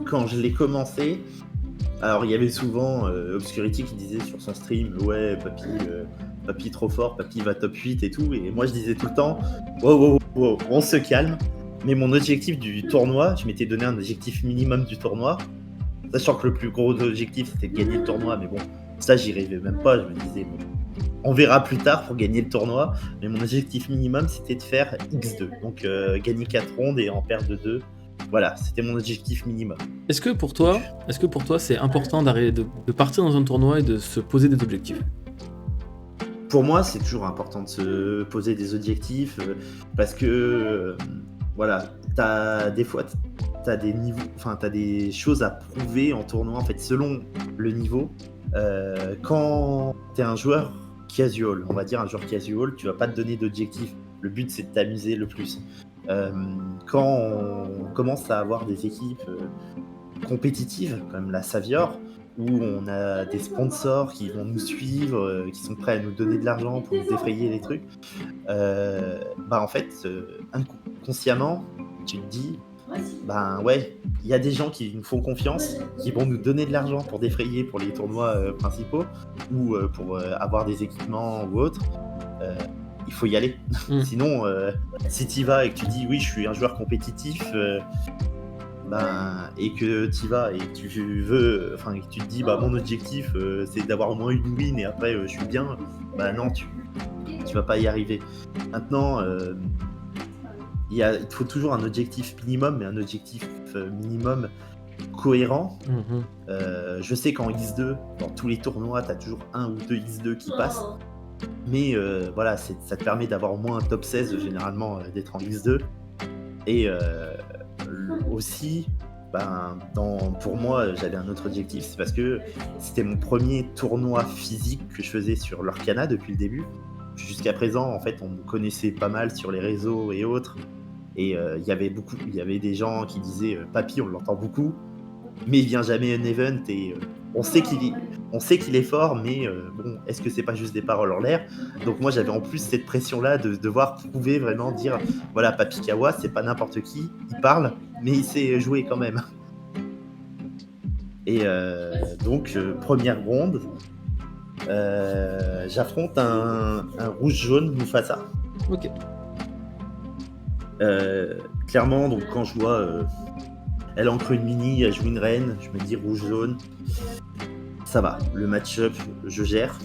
quand je l'ai commencé, alors il y avait souvent Obscurity qui disait sur son stream ouais papy trop fort, papy va top 8 et tout, et moi je disais tout le temps wow, on se calme. Mais mon objectif du tournoi, je m'étais donné un objectif minimum du tournoi, sachant que le plus gros objectif c'était de gagner le tournoi, mais bon, ça j'y rêvais même pas, je me disais bon, on verra plus tard pour gagner le tournoi, mais mon objectif minimum c'était de faire X2, donc gagner 4 rondes et en perdre 2. Voilà, c'était mon objectif minimum. Est-ce que pour Donc, toi, c'est important de partir dans un tournoi et de se poser des objectifs? pour moi, c'est toujours important de se poser des objectifs parce que voilà, des fois, t'as des niveaux, enfin, t'as des choses à prouver en tournoi. En fait, selon le niveau, quand t'es un joueur casual, on va dire un joueur casual, tu vas pas te donner d'objectifs. Le but, c'est de t'amuser le plus. Quand on commence à avoir des équipes compétitives, comme la Savior, où on a des sponsors qui vont nous suivre, qui sont prêts à nous donner de l'argent pour nous défrayer les trucs, en fait, inconsciemment, tu te dis, ben ouais, il y a des gens qui nous font confiance, qui vont nous donner de l'argent pour défrayer pour les tournois principaux, ou pour avoir des équipements ou autre. Il faut y aller. Sinon, si tu y vas et que tu dis oui, je suis un joueur compétitif, et que tu y vas et que tu veux, enfin, que tu te dis mon objectif c'est d'avoir au moins une win et après je suis bien, non, tu vas pas y arriver. Maintenant, il te faut toujours un objectif minimum, mais un objectif minimum cohérent. Je sais qu'en X2, dans tous les tournois, tu as toujours un ou deux X2 qui passent. Mais voilà, ça te permet d'avoir au moins un top 16 généralement, d'être en X2. Et aussi, pour moi, j'avais un autre objectif, c'est parce que c'était mon premier tournoi physique que je faisais sur l'Orcana depuis le début. Jusqu'à présent, en fait, on me connaissait pas mal sur les réseaux et autres. Et il y avait des gens qui disaient Papy, on l'entend beaucoup, mais il vient jamais à un event et on sait qu'il est fort, mais bon, est-ce que c'est pas juste des paroles en l'air? Donc moi j'avais en plus cette pression-là de devoir prouver, vraiment dire voilà, Papy Kawa, c'est pas n'importe qui, il parle, mais il sait jouer quand même. Et donc première ronde, j'affronte un rouge-jaune Mufasa. Ok. Clairement, donc quand je vois elle ancre une mini, elle joue une reine, je me dis rouge-jaune, ça va, le match-up, je gère.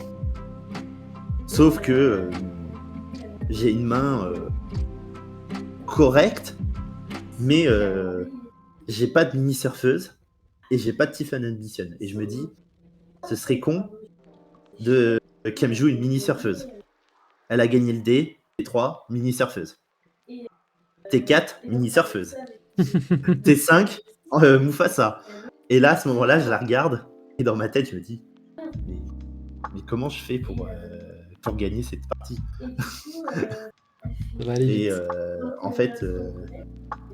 Sauf que j'ai une main correcte, mais j'ai pas de mini surfeuse et j'ai pas de Tiffany Ambition. Et je me dis, ce serait con qu'elle me joue une mini surfeuse. Elle a gagné le D, T3, mini surfeuse. T4, mini surfeuse. T5, Mufasa. Et là, à ce moment-là, je la regarde et dans ma tête, je me dis, mais comment je fais pour gagner cette partie? Et en fait,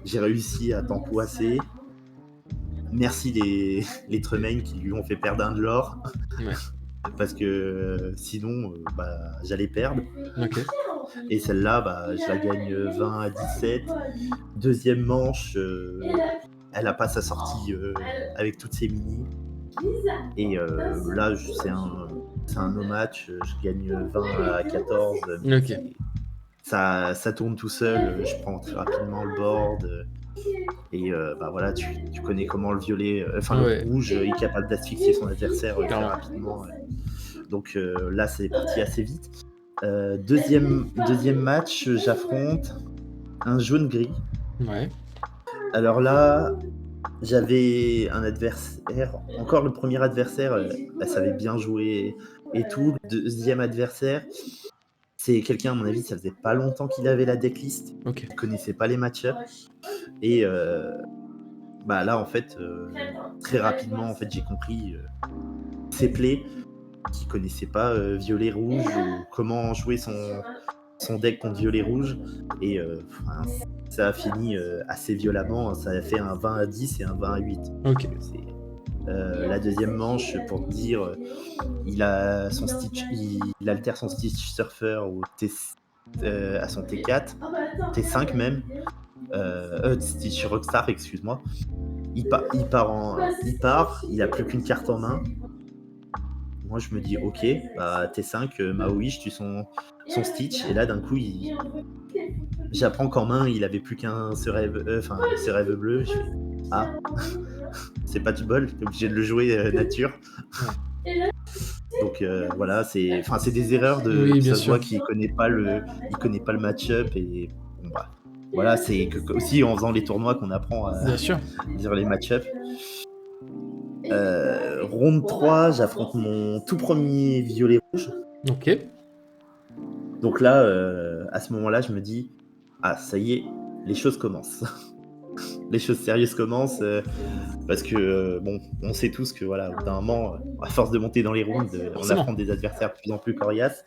j'ai réussi à tempoiser. Merci les Tremaine qui lui ont fait perdre un de l'or. Ouais. Parce que sinon, j'allais perdre. Ok. Et celle-là, je la gagne 20 à 17. Deuxième manche, elle a pas sa sortie avec toutes ses mini. Et là, c'est un no match, je gagne 20 à 14. Ok. Ça tourne tout seul, je prends très rapidement le board. Et voilà, tu connais comment le violet, le rouge est capable d'asphyxier son adversaire très rapidement. Donc là, c'est parti assez vite. Deuxième match, j'affronte un jaune-gris. Ouais. Alors là, j'avais un adversaire, encore le premier adversaire, elle savait bien jouer et tout. Le deuxième adversaire, C'est quelqu'un, à mon avis, ça faisait pas longtemps qu'il avait la decklist. Ok. Il connaissait pas les match-ups. Et là, en fait, très rapidement, en fait, j'ai compris ses plays, qu'il connaissait pas violet-rouge ou comment jouer son deck contre violet-rouge. Et ça a fini assez violemment. Ça a fait un 20-10 et un 20-8. Ok. La deuxième manche, pour te dire, il a son Stitch, il altère son Stitch Surfer à son T4, T5 même, Stitch Rockstar, excuse-moi. Il part, il a plus qu'une carte en main. Moi je me dis ok, T5, Maui, je tue son Stitch, et là d'un coup j'apprends qu'en main il avait plus qu'un ce rêve bleu. Je fais c'est pas du bol, t'es obligé de le jouer nature. Donc voilà, c'est des erreurs Oui, bien ça se sûr. voit qu'il connaît pas le match-up, et bon, voilà, c'est aussi en faisant les tournois qu'on apprend à Bien sûr. dire les match-up. Round 3, j'affronte mon tout premier violet-rouge. Ok. Donc là, à ce moment-là, je me dis, ça y est, les choses commencent. Les choses sérieuses commencent, parce que bon, on sait tous que voilà, au bout d'un moment, à force de monter dans les rounds, on Forcément. affronte des adversaires de plus en plus coriaces.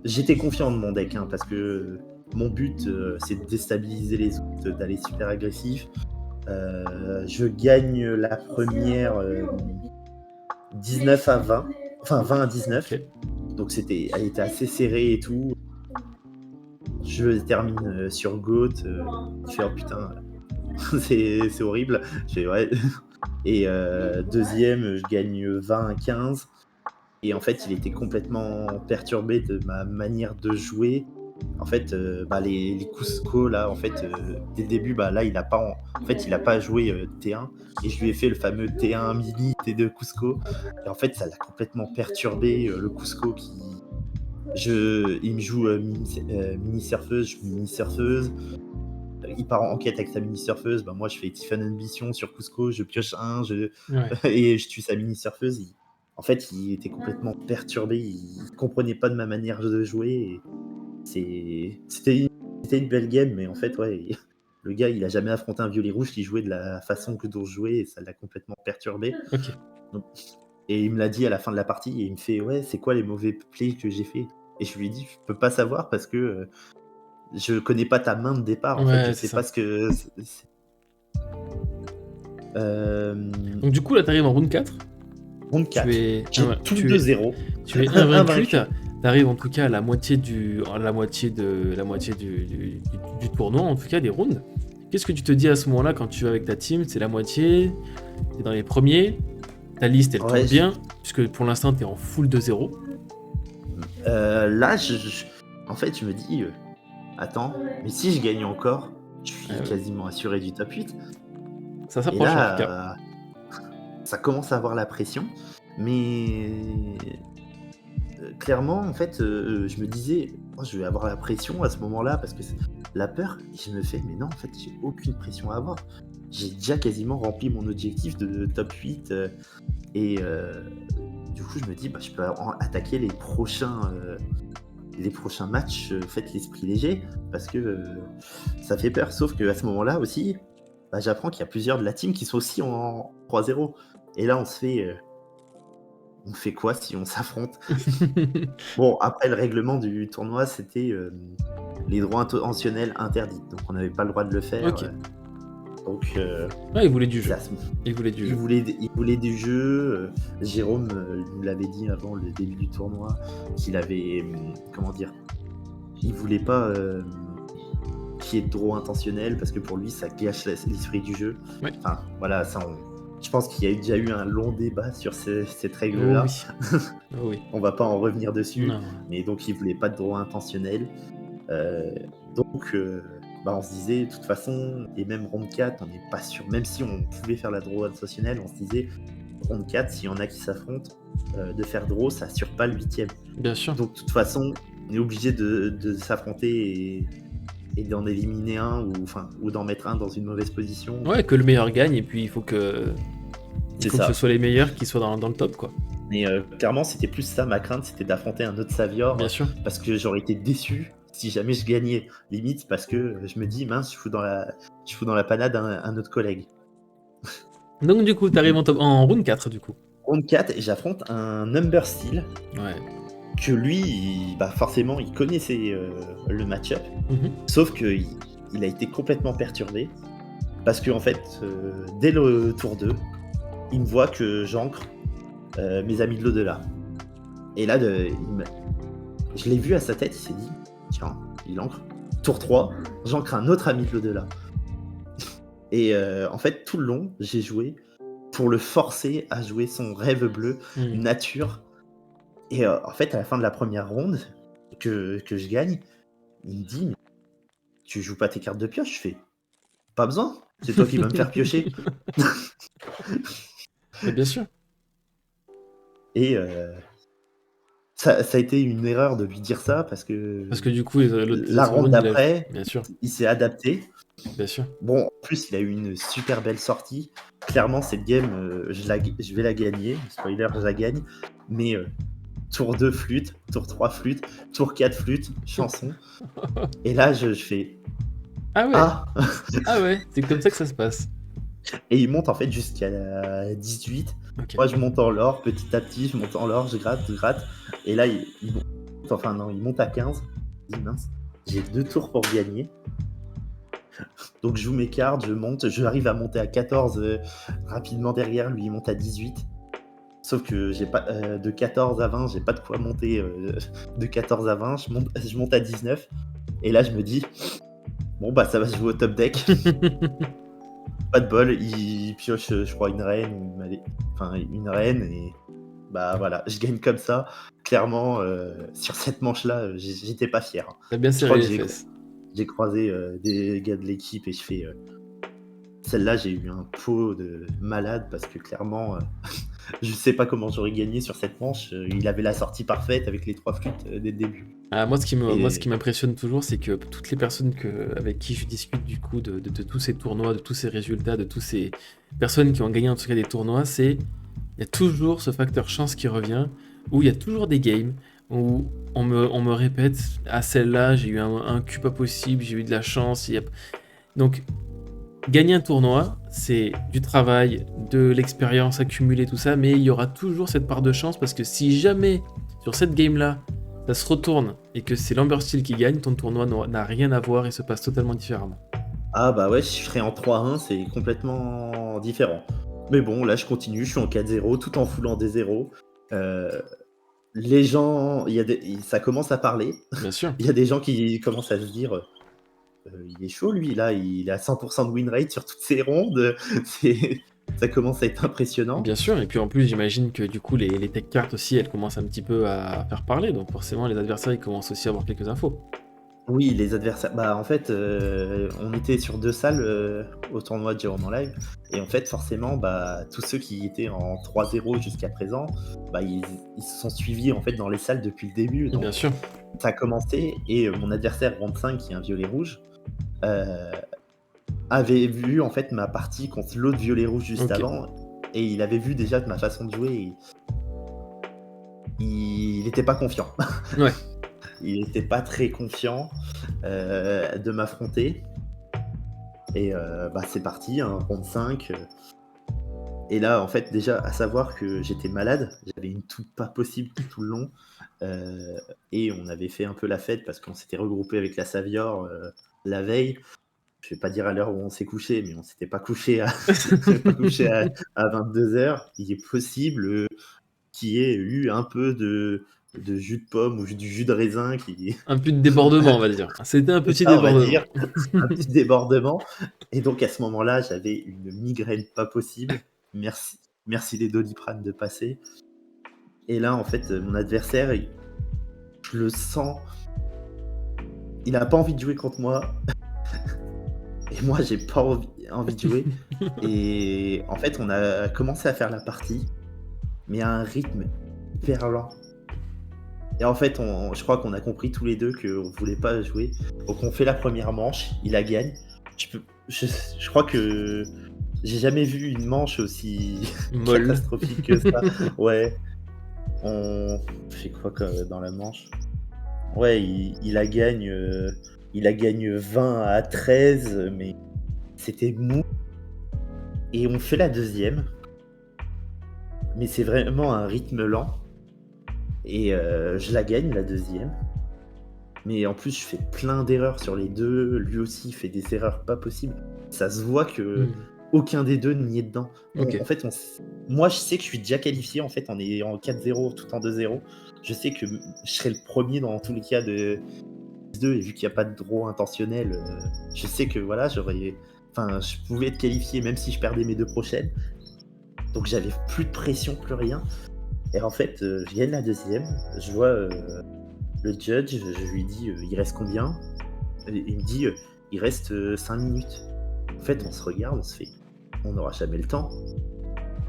J'étais confiant de mon deck, parce que mon but, c'est de déstabiliser les autres, d'aller super agressif. Je gagne la première 19 à 20, enfin 20 à 19. Ok. Donc elle était assez serrée et tout. Je termine sur Goat. Je fais oh putain, c'est horrible. Je fais ouais. Et deuxième, je gagne 20 à 15. Et en fait, il était complètement perturbé de ma manière de jouer. En fait, les Cusco là, en fait, dès le début, là, il a pas joué T1, et je lui ai fait le fameux T1 mini T2 Cusco. Et en fait, ça l'a complètement perturbé, le Cusco il me joue mini surfeuse, je joue mini surfeuse. Il part en enquête avec sa mini surfeuse. Moi, je fais Tiffany Ambition sur Cusco, je pioche un, Ouais. et je tue sa mini surfeuse. En fait, il était complètement perturbé. Il comprenait pas de ma manière de jouer. Et c'était une belle game, mais en fait, ouais, le gars, il a jamais affronté un violet rouge qui jouait de la façon que dont je jouais, et ça l'a complètement perturbé. Ok. Et il me l'a dit à la fin de la partie, et il me fait ouais, c'est quoi les mauvais plays que j'ai fait? Et je lui ai dit, je peux pas savoir parce que je connais pas ta main de départ. En fait, je sais pas ce que Donc du coup là t'arrives en round 4. Round 4. J'ai tout 2-0. Tu es invaincu. T'arrives en tout cas à la moitié du tournoi, en tout cas des rounds. Qu'est-ce que tu te dis à ce moment-là quand tu vas avec ta team? C'est la moitié, t'es dans les premiers, ta liste elle tourne bien, puisque pour l'instant t'es en full 2-0. Là, en fait, je me dis, attends, mais si je gagne encore, je suis quasiment assuré du top 8. Ça s'approche en tout cas. Ça commence à avoir la pression, mais clairement, en fait, je me disais, je vais avoir la pression à ce moment-là, parce que la peur, je me fais, mais non, en fait, j'ai aucune pression à avoir. J'ai déjà quasiment rempli mon objectif de top 8, et du coup, je me dis, je peux attaquer les prochains matchs, faites l'esprit léger, parce que ça fait peur. Sauf qu'à ce moment-là aussi, j'apprends qu'il y a plusieurs de la team qui sont aussi en 3-0. Et là, on fait quoi si on s'affronte? Bon, après, le règlement du tournoi, c'était les droits intentionnels interdits. Donc, on n'avait pas le droit de le faire. Ok. Donc, il voulait du jeu. Il voulait du jeu. Jérôme nous l'avait dit avant le début du tournoi, qu'il avait, il voulait pas qu'il y ait de draw intentionnel, parce que pour lui, ça gâche l'esprit du jeu. Ouais. Enfin, voilà, ça, je pense qu'il y a déjà eu un long débat sur cette règle-là. Oui. On va pas en revenir dessus. Non. Mais donc, il voulait pas de draw intentionnel. Donc, on se disait, de toute façon, et même round 4, on n'est pas sûr, même si on pouvait faire la draw intentionnelle, on se disait, round 4, s'il y en a qui s'affrontent, de faire draw, ça assure pas le 8ème. Bien sûr. Donc, de toute façon, on est obligé de s'affronter et d'en éliminer un, ou d'en mettre un dans une mauvaise position. Ouais, que le meilleur gagne, et puis il faut que ce soit les meilleurs qui soient dans le top, quoi. Et clairement, c'était plus ça ma crainte, c'était d'affronter un autre Savior, Bien sûr. parce que j'aurais été déçu si jamais je gagnais. Limite parce que je me dis: «Mince, je fous dans la panade un autre collègue». Donc du coup, t'arrives en round 4 du coup. Round 4 et j'affronte un Number Steel Ouais. que lui, bah, forcément, il connaissait, le match-up, Mhm. sauf qu'il il a été complètement perturbé parce qu'en fait, dès le tour 2, il me voit que j'ancre, mes amis de l'au-delà et là je l'ai vu à sa tête, il s'est dit: «Tiens, il ancre». Tour 3, j'ancre un autre ami de l'au-delà et en fait, tout le long, j'ai joué pour le forcer à jouer son rêve bleu, Mhm. nature. Et en fait, à la fin de la première ronde que je gagne, il me dit: «Mais tu joues pas tes cartes de pioche?» Je fais: «Pas besoin, c'est toi qui vas me faire piocher». Mais bien sûr. Et ça a été une erreur de lui dire ça parce Parce que que du coup, les la autres ronde rounds, d'après, bien sûr, il s'est adapté. bien sûr. Bon, en plus, il a eu une super belle sortie. Clairement, cette game, je vais la gagner. Spoiler, je la gagne. Mais tour 2 flûte, tour 3 flûte, tour 4 flûte, chanson. Et là, je fais: Ah ouais, «Ah!» ah ouais, c'est comme ça que ça se passe. Et il monte en fait jusqu'à 18. Ok. Moi, je monte en l'or petit à petit, je monte en l'or, je gratte, je gratte. Et là, il monte, enfin non, il monte à 15. Je dis mince, j'ai 2 tours pour gagner. Donc je joue mes cartes, je monte, je arrive à monter à 14 rapidement derrière, lui il monte à 18. Sauf que j'ai pas de 14 à 20, j'ai pas de quoi monter de 14 à 20, je monte à 19. Et là, je me dis, bon bah ça va se jouer au top deck. Pas de bol, il pioche, je crois, une reine ou une reine et bah voilà, je gagne comme ça. Clairement, sur cette manche-là, j'étais pas fier, hein. T'as bien Je crois serré que les fesses. j'ai croisé des gars de l'équipe et je fais celle-là, j'ai eu un pot de malade parce que clairement, je sais pas comment j'aurais gagné sur cette manche. Il avait la sortie parfaite avec les 3 flûtes dès le début. Ah, moi, ce qui Et m'impressionne toujours, c'est que toutes les personnes avec qui je discute du coup de tous ces tournois, de tous ces résultats, de tous ces personnes qui ont gagné en tout cas des tournois, il y a toujours ce facteur chance qui revient, où il y a toujours des games où on me répète, ah celle-là, j'ai eu un cul pas possible, j'ai eu de la chance. Donc, gagner un tournoi, c'est du travail, de l'expérience accumulée, tout ça, mais il y aura toujours cette part de chance parce que si jamais sur cette game-là, ça se retourne et que c'est l'Amber Steel qui gagne, ton tournoi n'a rien à voir et se passe totalement différemment. ah bah ouais, si je serais en 3-1, c'est complètement différent. Mais bon, là, je continue, je suis en 4-0, tout en foulant des zéros. Heu, les gens, ça commence à parler. Bien sûr, Il y a des gens qui commencent à se dire, «Il est chaud lui, là, il est à 100 de win rate sur toutes ses rondes». C'est ça commence à être impressionnant. bien sûr, et puis en plus j'imagine que du coup les tech cartes aussi elles commencent un petit peu à faire parler, donc forcément les adversaires ils commencent aussi à avoir quelques infos. Oui, les adversaires, bah, en fait, on était sur 2 salles, au tournoi de Jérôme en live et en fait, forcément, bah, tous ceux qui étaient en 3-0 jusqu'à présent, bah, ils se sont suivis, en fait, dans les salles depuis le début. Bien Donc sûr, ça a commencé et mon adversaire round 5 qui est un violet rouge, heu, avait vu, en fait, ma partie contre l'autre violet rouge juste ok. avant et il avait vu déjà de ma façon de jouer et il était pas confiant. Ouais, Il était pas très confiant, de m'affronter. Et bah, c'est parti, un round 5. Et là, en fait, déjà, à savoir que j'étais malade, j'avais une toux pas possible tout le long. heu et on avait fait un peu la fête parce qu'on s'était regroupé avec la Savior, la veille. Je vais pas dire à l'heure où on s'est couché, mais on s'était pas couché à on s'est pas couché à 22 heures. Il est possible, qu'il y ait eu un peu de jus de pomme ou du jus de raisin qui un peu de débordement on va dire. C'était un c'est petit ça, on va débordement. dire, un petit débordement. Et donc à ce moment-là, j'avais une migraine pas possible. Merci les Doliprane de passer. Et là, en fait, mon adversaire, je le sens, il a pas envie de jouer contre moi et moi, j'ai pas envie de jouer. Et en fait, on a commencé à faire la partie, mais à un rythme hyper lent. Et en fait, je crois qu'on a compris tous les 2 qu'on voulait pas jouer. Donc on fait la première manche, il la gagne. Je crois que j'ai jamais vu une manche aussi Molle. catastrophique que ça. Ouais. On fait quoi dans la manche? Ouais, il la gagne 20-13, mais c'était mou. Et on fait la deuxième, mais c'est vraiment un rythme lent. Et je la gagne la deuxième. Mais en plus, je fais plein d'erreurs sur les deux. Lui aussi fait des erreurs pas possibles. Ça se voit que aucun des deux n'y est dedans. Ok. En fait, moi, je sais que je suis déjà qualifié en fait en 4-0 tout en 2-0. Je sais que je serai le premier dans tous les cas de 2 et vu qu'il n'y a pas de draw intentionnel, je sais que voilà, je pouvais être qualifié même si je perdais mes deux prochaines. Donc j'avais plus de pression, plus rien. Et en fait, je gagne la deuxième. Je vois le judge, je lui dis il reste combien? Et il me dit il reste 5 minutes. En fait, on se regarde, on se fait on n'aura jamais le temps.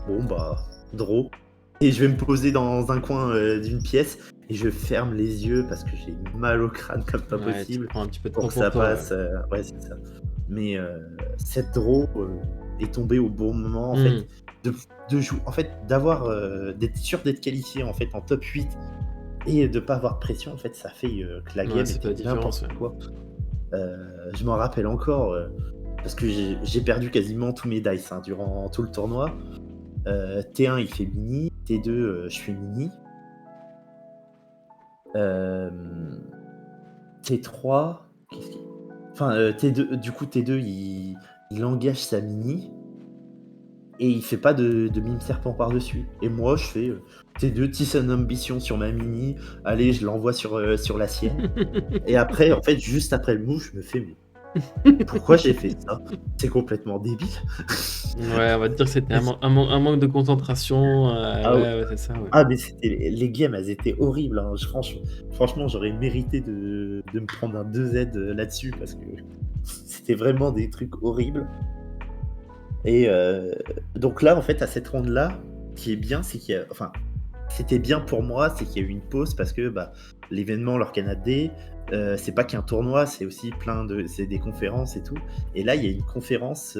Bon bah, draw. Et je vais me poser dans un coin d'une pièce et je ferme les yeux parce que j'ai mal au crâne comme pas possible. Tu prends un petit peu de Pour temps que ça pour toi, passe. Ouais, c'est ça. Mais cette draw est tombée au bon moment en fait. En fait, d'être sûr d'être qualifié en fait en top 8 et de pas avoir de pression, en fait, ça fait que la game ça fait la était différence, n'importe quoi. Je m'en rappelle encore parce que j'ai perdu quasiment tous mes dice durant tout le tournoi. T1 il fait mini, T2 je fais mini. T3, T2, du coup T2 il engage sa mini et il fait pas de mime serpent par-dessus. Et moi je fais T2 Tyson Ambition sur ma mini, allez je l'envoie sur la sienne. Et après, en fait, juste après le move, je me fais mais pourquoi j'ai fait ça? C'est complètement débile. Ouais, on va te dire que c'était un manque de concentration. Ouais, c'est ça. Ouais. Ah, mais les games, elles étaient horribles. Franchement, j'aurais mérité de me prendre un 2Z là-dessus parce que c'était vraiment des trucs horribles. Et donc là, en fait, à cette ronde-là, ce qui est bien, c'est qu'il y a. Enfin, c'était bien pour moi, c'est qu'il y a eu une pause parce que l'événement Lorcana Day, c'est pas qu'un tournoi, c'est aussi c'est des conférences et tout. Et là, il y a une conférence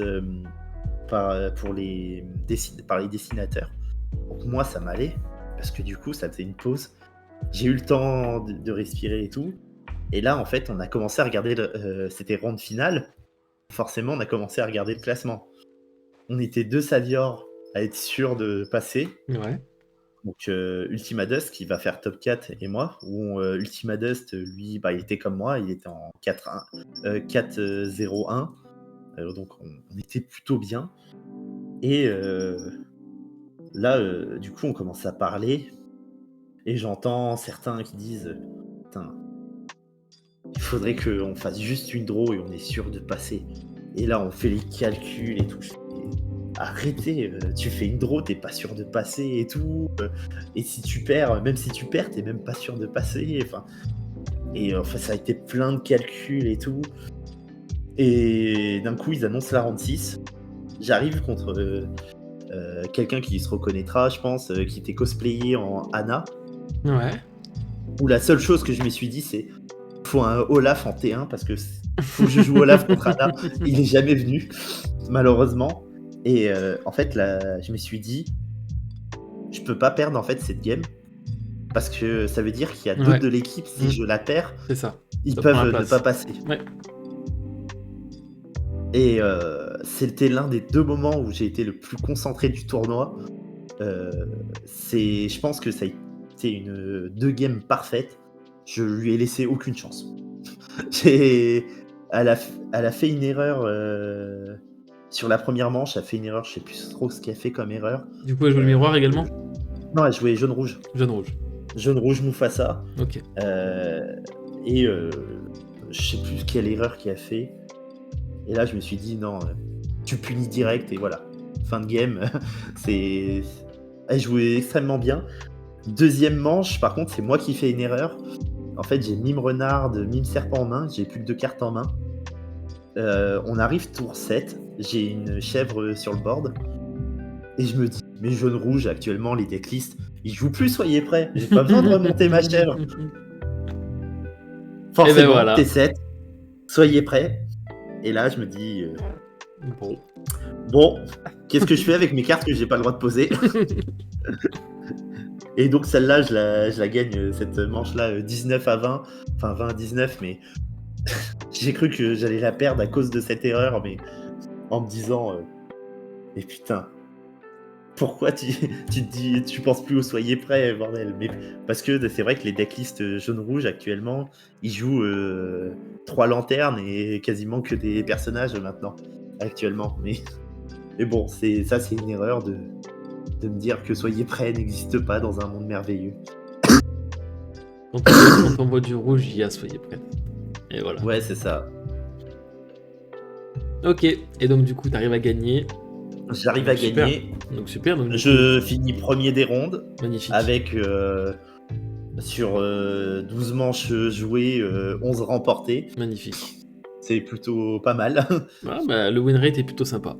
par les dessinateurs. Donc moi, ça m'allait parce que du coup, ça faisait une pause. J'ai eu le temps de respirer et tout. Et là, en fait, on a commencé à regarder. C'était ronde finale. Forcément, on a commencé à regarder le classement. On était 2 Savior à être sûr de passer. Ouais. Donc Ultima Dust qui va faire top 4 et moi, où Ultima Dust, lui, il était comme moi, il était en 4-0-1. Donc on était plutôt bien. Et là, du coup, on commence à parler. Et j'entends certains qui disent putain, il faudrait qu'on fasse juste une draw et on est sûr de passer. Et là, on fait les calculs et tout. Arrêtez, tu fais une draw, t'es pas sûr de passer et tout. Et si tu perds, même si tu perds, t'es même pas sûr de passer. Enfin, ça a été plein de calculs et tout. Et d'un coup, ils annoncent la round 6. J'arrive contre quelqu'un qui se reconnaîtra, je pense, qui était cosplayé en Anna. Ouais. Où la seule chose que je me suis dit, c'est faut un Olaf en T1 parce que faut que je joue Olaf contre Anna. Il est jamais venu, malheureusement. Et en fait, là, je me suis dit, je peux pas perdre en fait cette game parce que ça veut dire qu'il y a d'autres de l'équipe, si je la perds, c'est ça. Ils peuvent ne pas passer. Ouais. Et c'était l'un des 2 moments où j'ai été le plus concentré du tournoi. Je pense que ça a été 2 games parfaites. Je lui ai laissé aucune chance. Elle a fait une erreur sur la première manche, elle a fait une erreur, je sais plus trop ce qu'elle a fait comme erreur. Du coup, elle joue le miroir également? Non, elle jouait jaune-rouge. Jaune-rouge. Jaune-rouge Mufasa. Ok. Et je sais plus quelle erreur qu'elle a fait. Et là, je me suis dit, non, tu punis direct et voilà. Fin de game. Elle jouait extrêmement bien. Deuxième manche, par contre, c'est moi qui fais une erreur. En fait, j'ai mime renard, mime serpent en main. J'ai plus que 2 cartes en main. On arrive tour 7. J'ai une chèvre sur le board. Et je me dis, mais jaune-rouge, actuellement, les decklists, ils jouent plus, soyez prêts. J'ai pas besoin de remonter ma chèvre. Forcément, voilà. T7, soyez prêts. Et là, je me dis, bon, qu'est-ce que je fais avec mes cartes que j'ai pas le droit de poser? Et donc celle-là, je la gagne, cette manche-là, 19-20, enfin 20-19, mais j'ai cru que j'allais la perdre à cause de cette erreur, mais en me disant, mais putain, pourquoi tu te dis, tu penses plus au soyez prêt, bordel. Mais parce que c'est vrai que les decklists jaune-rouge actuellement, ils jouent 3 lanternes et quasiment que des personnages maintenant, actuellement. Mais bon, c'est une erreur de me dire que soyez prêt n'existe pas dans un monde merveilleux. Quand on voit du rouge, il y a soyez prêts. Et voilà. Ouais, c'est ça. Ok, et donc du coup, t'arrives à gagner. J'arrive à Super. gagner. Donc super. Donc, Je finis premier des rondes magnifique. avec sur 12 manches jouées, 11 remportées. Magnifique. C'est plutôt pas mal. Ah, bah, le win rate est plutôt sympa.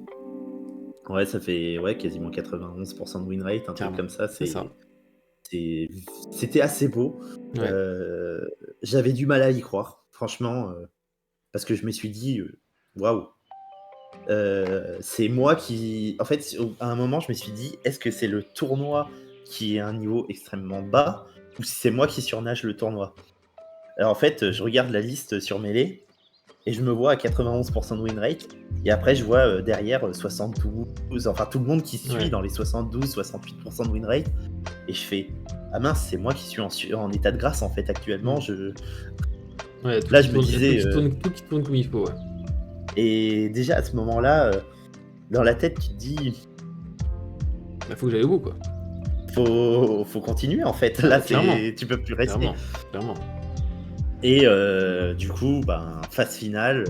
Ouais, ça fait quasiment 91% de win rate, un Carrément, truc comme ça. c'est ça. C'était assez beau. Ouais. J'avais du mal à y croire, franchement, parce que je me suis dit, waouh, c'est moi qui. En fait, à un moment, je me suis dit, est-ce que c'est le tournoi qui est à un niveau extrêmement bas ou si c'est moi qui surnage le tournoi? Alors en fait, je regarde la liste sur Melee et je me vois à 91% de win rate. Et après, je vois derrière 72, enfin tout le monde qui suit dans les 72-68% de win rate. Et je fais, ah mince, c'est moi qui suis en état de grâce en fait actuellement. Ouais, Là, je me disais. Tout qui tourne comme il faut, ouais. Et déjà à ce moment-là, dans la tête, tu te dis, Bah, faut que j'aille au bout, quoi. faut continuer en fait. Là, clairement. tu peux plus rester. Clairement. Et du coup, phase finale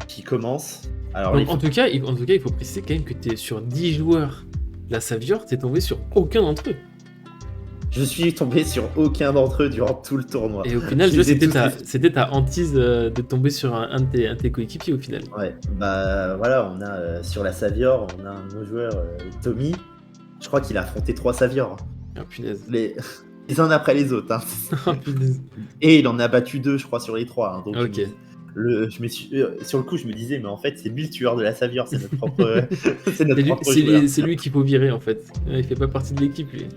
qui commence. Alors, Donc, en tout cas, il faut préciser quand même que t'es sur 10 joueurs. La Savior, t'es tombé sur aucun d'entre eux. Je suis tombé sur aucun d'entre eux durant tout le tournoi. Et au final, c'était ta hantise de tomber sur un de tes coéquipiers au final. Ouais, voilà, on a sur la Savior, on a un de nos joueurs, Tommy. Je crois qu'il a affronté 3 Saviors. Ah, punaise. Les uns après les autres. Hein. Ah, punaise. Et il en a battu 2, je crois, sur les 3. Hein, donc Ok. sur le coup, je me disais, mais en fait, c'est lui le tueur de la Savior, c'est notre propre, c'est notre propre joueur. C'est lui qu'il faut virer en fait. Il fait pas partie de l'équipe lui.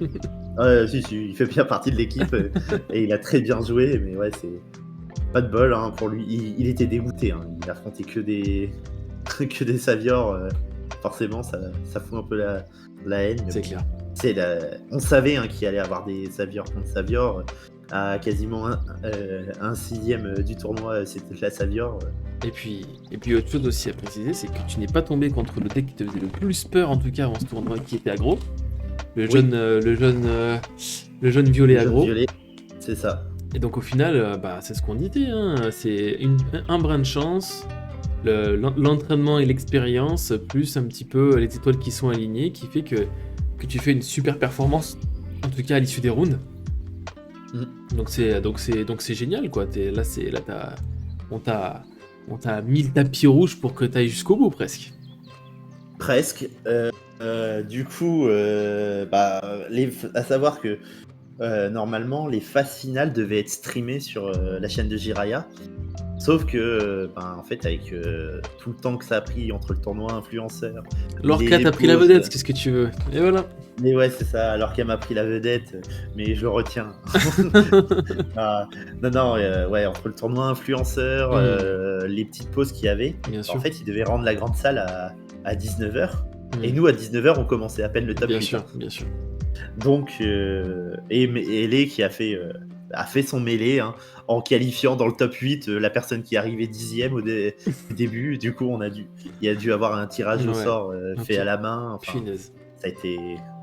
Si, il fait bien partie de l'équipe et il a très bien joué, mais ouais, c'est pas de bol hein, pour lui. Il était dégoûté, hein. Il affrontait que des Saviors. Forcément, ça fout un peu la haine. C'est clair. On savait hein, qu'il allait avoir des Saviors contre Savior. À quasiment un sixième du tournoi, c'était la Savior. Et puis autre chose aussi à préciser, c'est que tu n'es pas tombé contre le deck qui te faisait le plus peur en tout cas avant ce tournoi, qui était aggro. Le jaune violet aggro. Violet, c'est ça. Et donc au final, c'est ce qu'on disait, hein, c'est un brin de chance, l'entraînement et l'expérience, plus un petit peu les étoiles qui sont alignées, qui fait que tu fais une super performance, en tout cas à l'issue des rounds. Donc c'est génial quoi. On t'a mis le tapis rouge pour que t'ailles jusqu'au bout presque. Presque. Du coup, à savoir que normalement les phases finales devaient être streamées sur la chaîne de Jiraya. Sauf que, en fait, avec tout le temps que ça a pris entre le tournoi influenceur. Lorca t'a pris la vedette, qu'est-ce que tu veux? Et voilà. Mais ouais, c'est ça. Lorca m'a pris la vedette, mais je le retiens. Ouais, entre le tournoi influenceur, les petites pauses qu'il y avait. En fait, ils devaient rendre la grande salle à 19h. Et nous, à 19h, on commençait à peine le top 8. Bien sûr. Donc, Elé qui a fait son mêlée hein, en qualifiant dans le top 8 la personne qui arrivait 10ème au début. Du coup, il y a dû avoir un tirage au sort fait à la main. Enfin,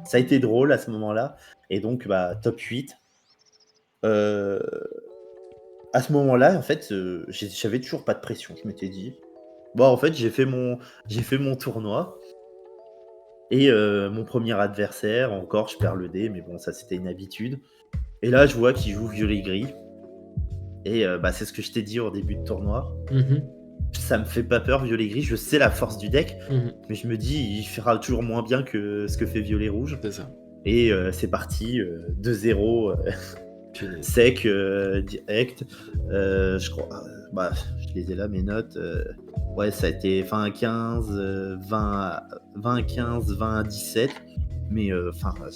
ça a été drôle à ce moment-là. Et donc, top 8. À ce moment-là, en fait, j'avais toujours pas de pression. Je m'étais dit, en fait, j'ai fait mon tournoi. Et mon premier adversaire, encore, je perds le dé, mais bon, ça c'était une habitude. Et là, je vois qu'il joue violet-gris. Et c'est ce que je t'ai dit au début de tournoi. Ça me fait pas peur, violet-gris. Je sais la force du deck, mais je me dis, il fera toujours moins bien que ce que fait violet-rouge. C'est ça. Et c'est parti, 2-0, sec, direct. Je crois, je les ai là, mes notes. Ouais, ça a été 20-15, 20-15, 20-17. mais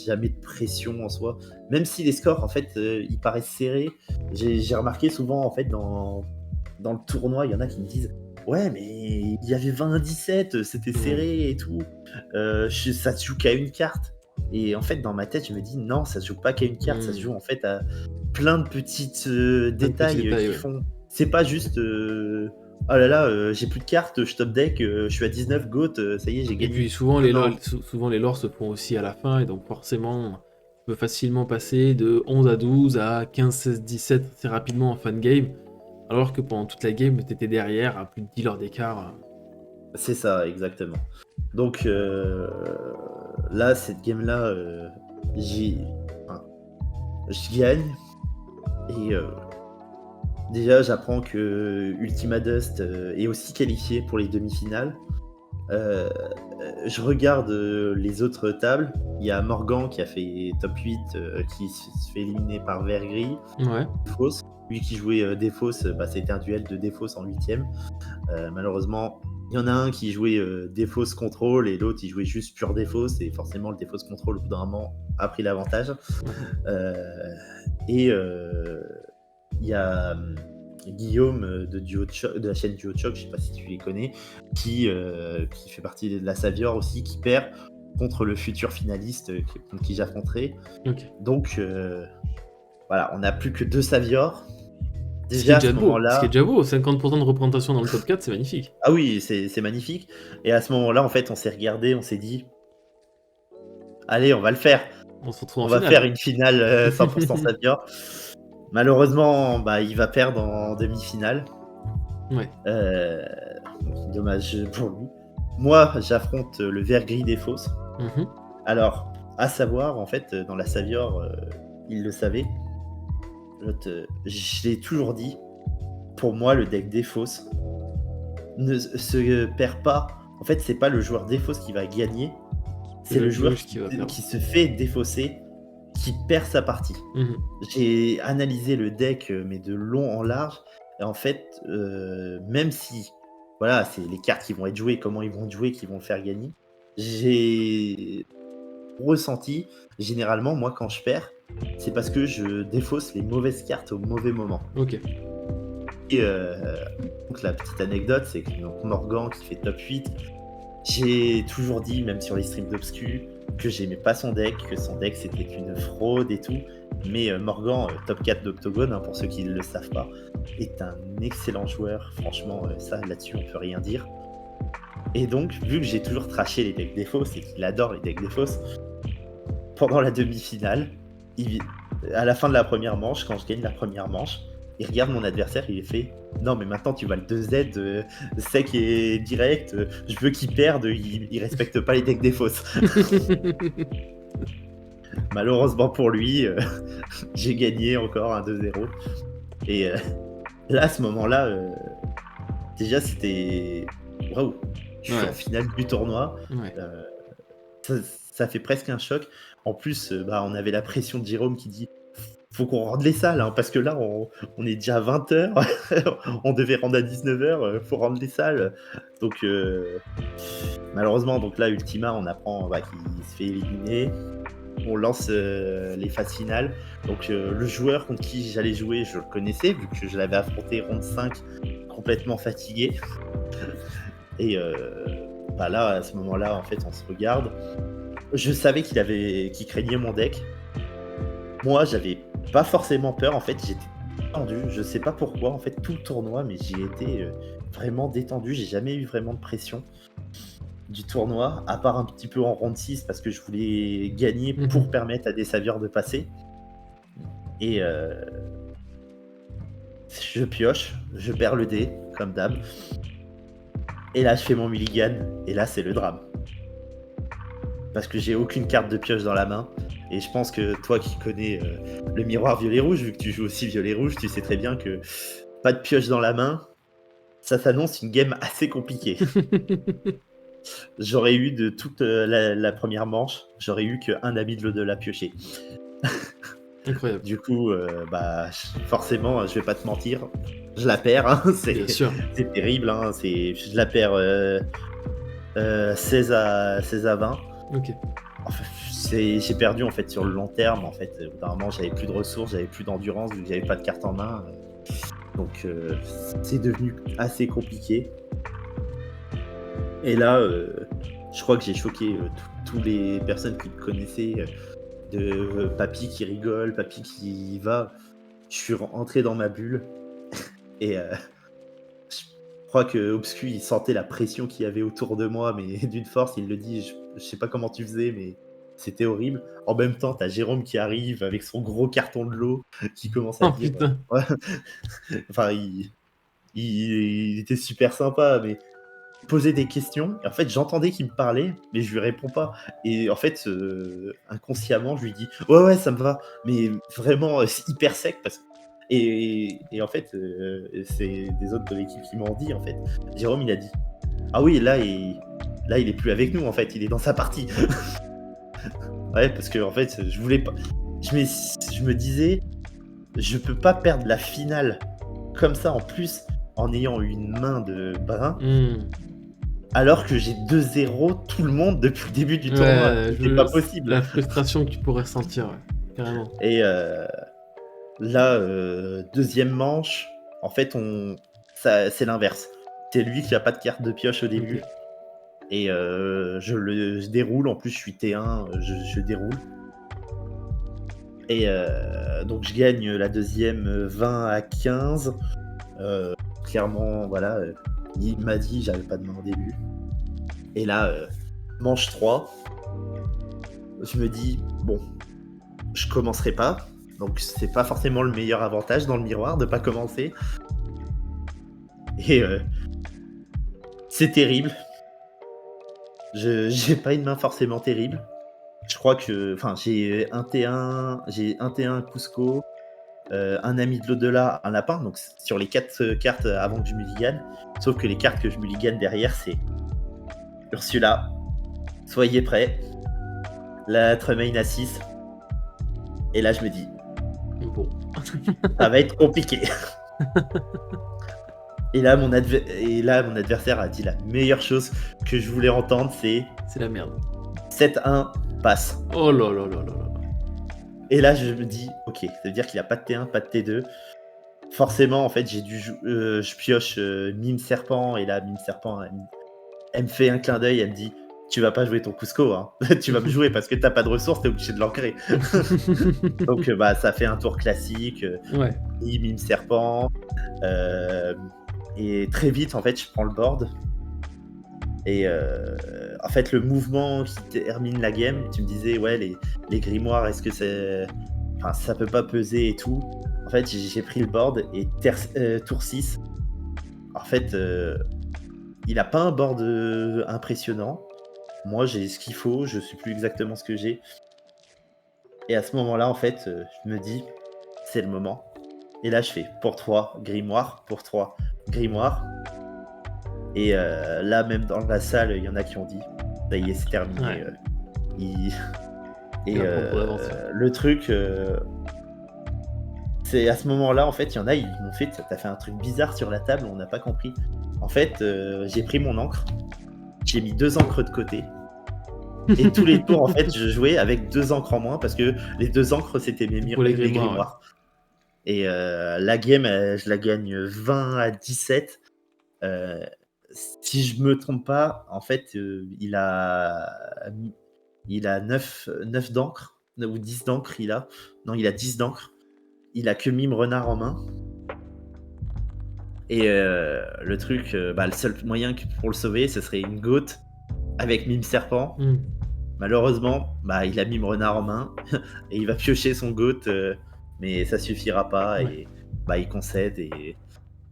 jamais de pression en soi. Même si les scores, en fait, ils paraissent serrés. J'ai remarqué souvent, en fait, dans le tournoi, il y en a qui me disent: «Ouais, mais il y avait 20-17, c'était Ouais. serré et tout, ça se joue qu'à une carte». Et en fait, dans ma tête, je me dis: «Non, ça se joue pas qu'à une carte, ça se Mmh. joue, en fait, à plein de petites, Plein de petits détails, détails, qui ouais. font». C'est pas juste, «Oh là là, j'ai plus de cartes, je top deck, je suis à 19 GOAT, ça y est, j'ai Et gagné». puis souvent Non, non, souvent les lores se font aussi à la fin et donc forcément, on peut facilement passer de 11 à 12 à 15, 16, 17 assez rapidement en fin de game, alors que pendant toute la game, tu étais derrière à plus de 10 lors d'écart. c'est ça, exactement. Donc là, cette game-là, j'ai enfin, je gagne et déjà, j'apprends que Ultima Dust, est aussi qualifié pour les demi-finales. Heu, je regarde, les autres tables. Il y a Morgan qui a fait top 8, qui se fait éliminer par Vergris, Ouais, Défausse. Lui qui jouait, Défausse, c'était un duel de Défausse en 8e. Malheureusement, il y en a un qui jouait, Défausse contrôle et l'autre il jouait juste pure Défausse et forcément le Défausse contrôle au bout d'un moment a pris l'avantage. ouais. Heu et il y a, Guillaume, de la chaîne Duo Choc, je sais pas si tu les connais, qui fait partie de la Savior aussi, qui perd contre le futur finaliste, contre qui j'affronterai. OK. Donc voilà, on n'a plus que 2 Saviors. Ce qui est Déjà à déjà ce beau, ce qui est moment-là, déjà beau, 50 de représentation dans le top 4, c'est magnifique. ah oui, c'est magnifique. Et à ce moment-là, en fait, on s'est regardé, on s'est dit: «Allez, on va le faire. On se retrouve en On va faire finale. une finale, 100 Savior». Malheureusement, bah, il va perdre en demi-finale. Ouais. Heu, dommage pour lui. Moi, j'affronte le vert gris des fosses. Mmh. Alors, à savoir, en fait, dans la Savior, il le savait. Je l'ai toujours dit, pour moi, le deck des fosses ne se perd pas. En fait, c'est pas le joueur des fosses qui va gagner, C'est c'est le le joueur juge qui va perdre. qui se fait défausser, qui perd sa partie. Mmh. J'ai analysé le deck, mais de long en large et en fait, même si, voilà, c'est les cartes qui vont être jouées, comment ils vont être joués, qui vont le faire gagner. J'ai ressenti, généralement, moi, quand je perds, c'est parce que je défausse les mauvaises cartes au mauvais moment. OK. Et donc la petite anecdote, c'est que donc Morgan qui fait top 8, j'ai toujours dit, même sur les streams d'Obscu, que j'aimais pas son deck, que son deck c'était une fraude et tout. Mais Morgan, top 4 d'Octogone, hein, pour ceux qui ne le savent pas, est un excellent joueur. Franchement, ça là-dessus on peut rien dire. Et donc, vu que j'ai toujours trashé les decks défauts, c'est qu'il adore les decks défauts, pendant la demi-finale, à la fin de la première manche, quand je gagne la première manche, il regarde mon adversaire, il fait: «Non, mais maintenant tu vas le 2Z, sec et direct, je veux qu'il perde, il respecte pas les decks des fausses». Malheureusement pour lui, j'ai gagné encore un 2-0. Et là, à ce moment-là, déjà c'était waouh! Je suis en Ouais, finale du tournoi, ouais. heu, ça ça fait presque un choc. En plus, bah, on avait la pression de Jérôme qui dit: «Faut qu'on rende les salles, hein, parce que là, on est déjà à 20h, on devait rendre à 19h, faut rendre les salles». Donc malheureusement, donc là, Ultima, on apprend, bah, qu'il se fait éliminer. On lance, les phases finales. Donc le joueur contre qui j'allais jouer, je le connaissais, vu que je l'avais affronté ronde 5 complètement fatigué. Et bah, là, à ce moment-là, en fait, on se regarde. Je savais qu'il craignait mon deck. Moi, j'avais pas forcément peur, en fait, j'étais détendu. Je sais pas pourquoi, en fait, tout le tournoi, mais j'y étais, vraiment détendu. J'ai jamais eu vraiment de pression du tournoi, à part un petit peu en ronde 6 parce que je voulais gagner Mmh. pour permettre à des saviors de passer. Et je pioche, je perds le dé, comme d'hab. Et là, je fais mon mulligan, et là, c'est le drame. Parce que j'ai aucune carte de pioche dans la main. Et je pense que toi qui connais le miroir violet-rouge, vu que tu joues aussi violet-rouge, tu sais très bien que pas de pioche dans la main, ça s'annonce une game assez compliquée. J'aurais eu de toute la première manche, j'aurais eu qu'un ami de la piocher. Incroyable. Du coup, bah, forcément, je vais pas te mentir, je la perds, hein, Bien sûr. c'est terrible, hein, je la perds 16 à 20. OK. Enfin, j'ai perdu en fait sur le long terme. En fait, au bout d'un moment, j'avais plus de ressources, j'avais plus d'endurance vu que j'avais pas de carte en main. Donc, c'est devenu assez compliqué. Et là, je crois que j'ai choqué toutes les personnes qui me connaissaient, de papy qui rigole, papy qui y va. Je suis rentré dans ma bulle et je crois que Obscu, il sentait la pression qu'il y avait autour de moi, mais d'une force, il le dit, je sais pas comment tu faisais, mais c'était horrible. En même temps, t'as Jérôme qui arrive avec son gros carton de l'eau, qui commence à Oh dire... putain. ouais. Enfin, il était super sympa, mais il posait des questions. Et en fait, j'entendais qu'il me parlait, mais je lui réponds pas. Et en fait, inconsciemment, je lui dis ouais, ça me va, mais vraiment c'est hyper sec parce que. Et en fait, c'est des autres de l'équipe qui m'ont dit en fait. Jérôme, il a dit ah oui, là, il est plus avec nous en fait, il est dans sa partie. Ouais, parce que en fait, je voulais pas. Je me disais, je peux pas perdre la finale comme ça en plus en ayant une main de brin. Alors que j'ai 2-0 tout le monde depuis le début du tournoi. C'est pas possible. La frustration que tu pourrais ressentir, ouais, carrément. Et là, deuxième manche, en fait, c'est l'inverse. C'est lui qui a pas de carte de pioche au début. Ok. Et je déroule. En plus, je suis T1, je déroule. Et donc, je gagne la deuxième 20-15. Clairement, voilà. Il m'a dit j'avais pas de main au début. Et là, manche 3, je me dis, bon, je commencerai pas. Donc c'est pas forcément le meilleur avantage dans le miroir de pas commencer. Et c'est terrible. J'ai pas une main forcément terrible. Je crois que, enfin, j'ai un T1 Cusco, un ami de l'au-delà, un lapin, donc sur les 4 cartes avant que je mulligane. Sauf que les cartes que je mulligane derrière, c'est Ursula, soyez prêts, la Tremaine à 6. Et là, je me dis, Bon. ça va être compliqué. Et là, mon adversaire a dit la meilleure chose que je voulais entendre, c'est C'est la merde. 7-1, passe. Oh là là là là là. Et là, je me dis, ok, ça veut dire qu'il n'y a pas de T1, pas de T2. Forcément, en fait, je pioche Mime Serpent, et là, Mime Serpent, elle me fait un clin d'œil, elle me dit, tu vas pas jouer ton Cusco, hein. Tu vas me jouer parce que t'as pas de ressources, t'es obligé de l'ancrer. Donc, ça fait un tour classique. Ouais. Mime Serpent. Et très vite, en fait, je prends le board. Et en fait, le mouvement qui termine la game, tu me disais, ouais, les grimoires, est-ce que c'est... Enfin, ça peut pas peser et tout. En fait, j'ai pris le board et tour 6. En fait, il a pas un board impressionnant. Moi, j'ai ce qu'il faut, je sais plus exactement ce que j'ai. Et à ce moment-là, en fait, je me dis, c'est le moment. Et là, je fais pour 3 grimoires, pour 3 grimoires. Et là, même dans la salle, il y en a qui ont dit, ça y est, c'est terminé. Ouais. Et le truc, c'est à ce moment-là, en fait, il y en a, ils m'ont fait, t'as fait un truc bizarre sur la table, on n'a pas compris. En fait, j'ai pris mon encre, j'ai mis 2 encres de côté. Et tous les tours, en fait, je jouais avec 2 encres en moins parce que les 2 encres, c'était mes grimoires. Ouais. Et la game, je la gagne 20-17. Si je me trompe pas, en fait, il a 9 d'encre, ou 10 d'encre, Non, il a 10 d'encre. Il a que Mime Renard en main. Et le truc, le seul moyen pour le sauver, ce serait une gote avec Mime Serpent. Malheureusement, il a Mime Renard en main et il va piocher son gote, mais ça suffira pas. Ouais. Et il concède. Et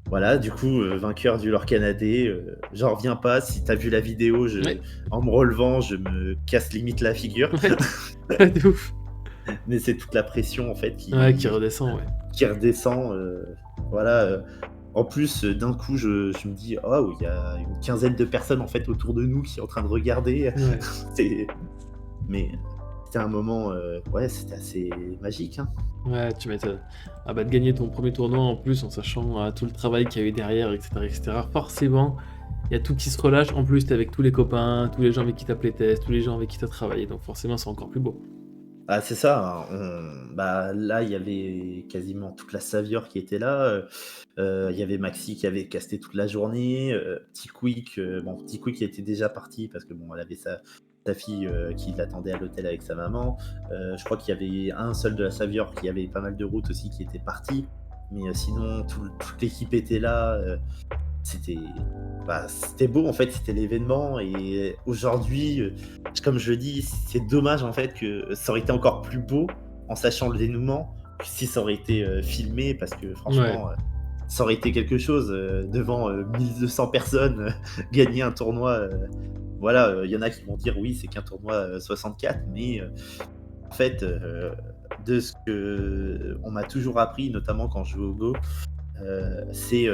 voilà, du coup, vainqueur du Lore Canadé. J'en reviens pas. Si t'as vu la vidéo, en me relevant, je me casse limite la figure. Ouais, de ouf. Mais c'est toute la pression en fait qui redescend, ouais. Qui redescend. Voilà. En plus, d'un coup, je me dis, oh, il y a une quinzaine de personnes en fait autour de nous qui sont en train de regarder. Ouais. Mais c'était un moment, c'était assez magique. Hein. Ouais, tu m'étonnes. De gagner ton premier tournoi en plus en sachant tout le travail qu'il y a eu derrière, etc., etc. Forcément, il y a tout qui se relâche. En plus, t'es avec tous les copains, tous les gens avec qui t'as playtest, tous les gens avec qui t'as travaillé. Donc forcément, c'est encore plus beau. Ah, c'est ça, hein, bah, là, il y avait quasiment toute la Savior qui était là. Il y avait Maxi qui avait casté toute la journée. Petit Quick, bon, Petit Quick était déjà parti parce que bon, elle avait sa fille qui l'attendait à l'hôtel avec sa maman. Je crois qu'il y avait un seul de la Savior qui avait pas mal de routes aussi qui était parti. Mais sinon, toute l'équipe était là. C'était c'était beau en fait, c'était l'événement. Et aujourd'hui, comme je le dis, c'est dommage en fait que ça aurait été encore plus beau en sachant le dénouement que si ça aurait été filmé, parce que Ouais. franchement, ça aurait été quelque chose devant 1200 personnes gagner un tournoi. Voilà, il y en a qui vont dire oui, c'est qu'un tournoi 64, mais en fait, de ce que on m'a toujours appris, notamment quand je joue au Go, c'est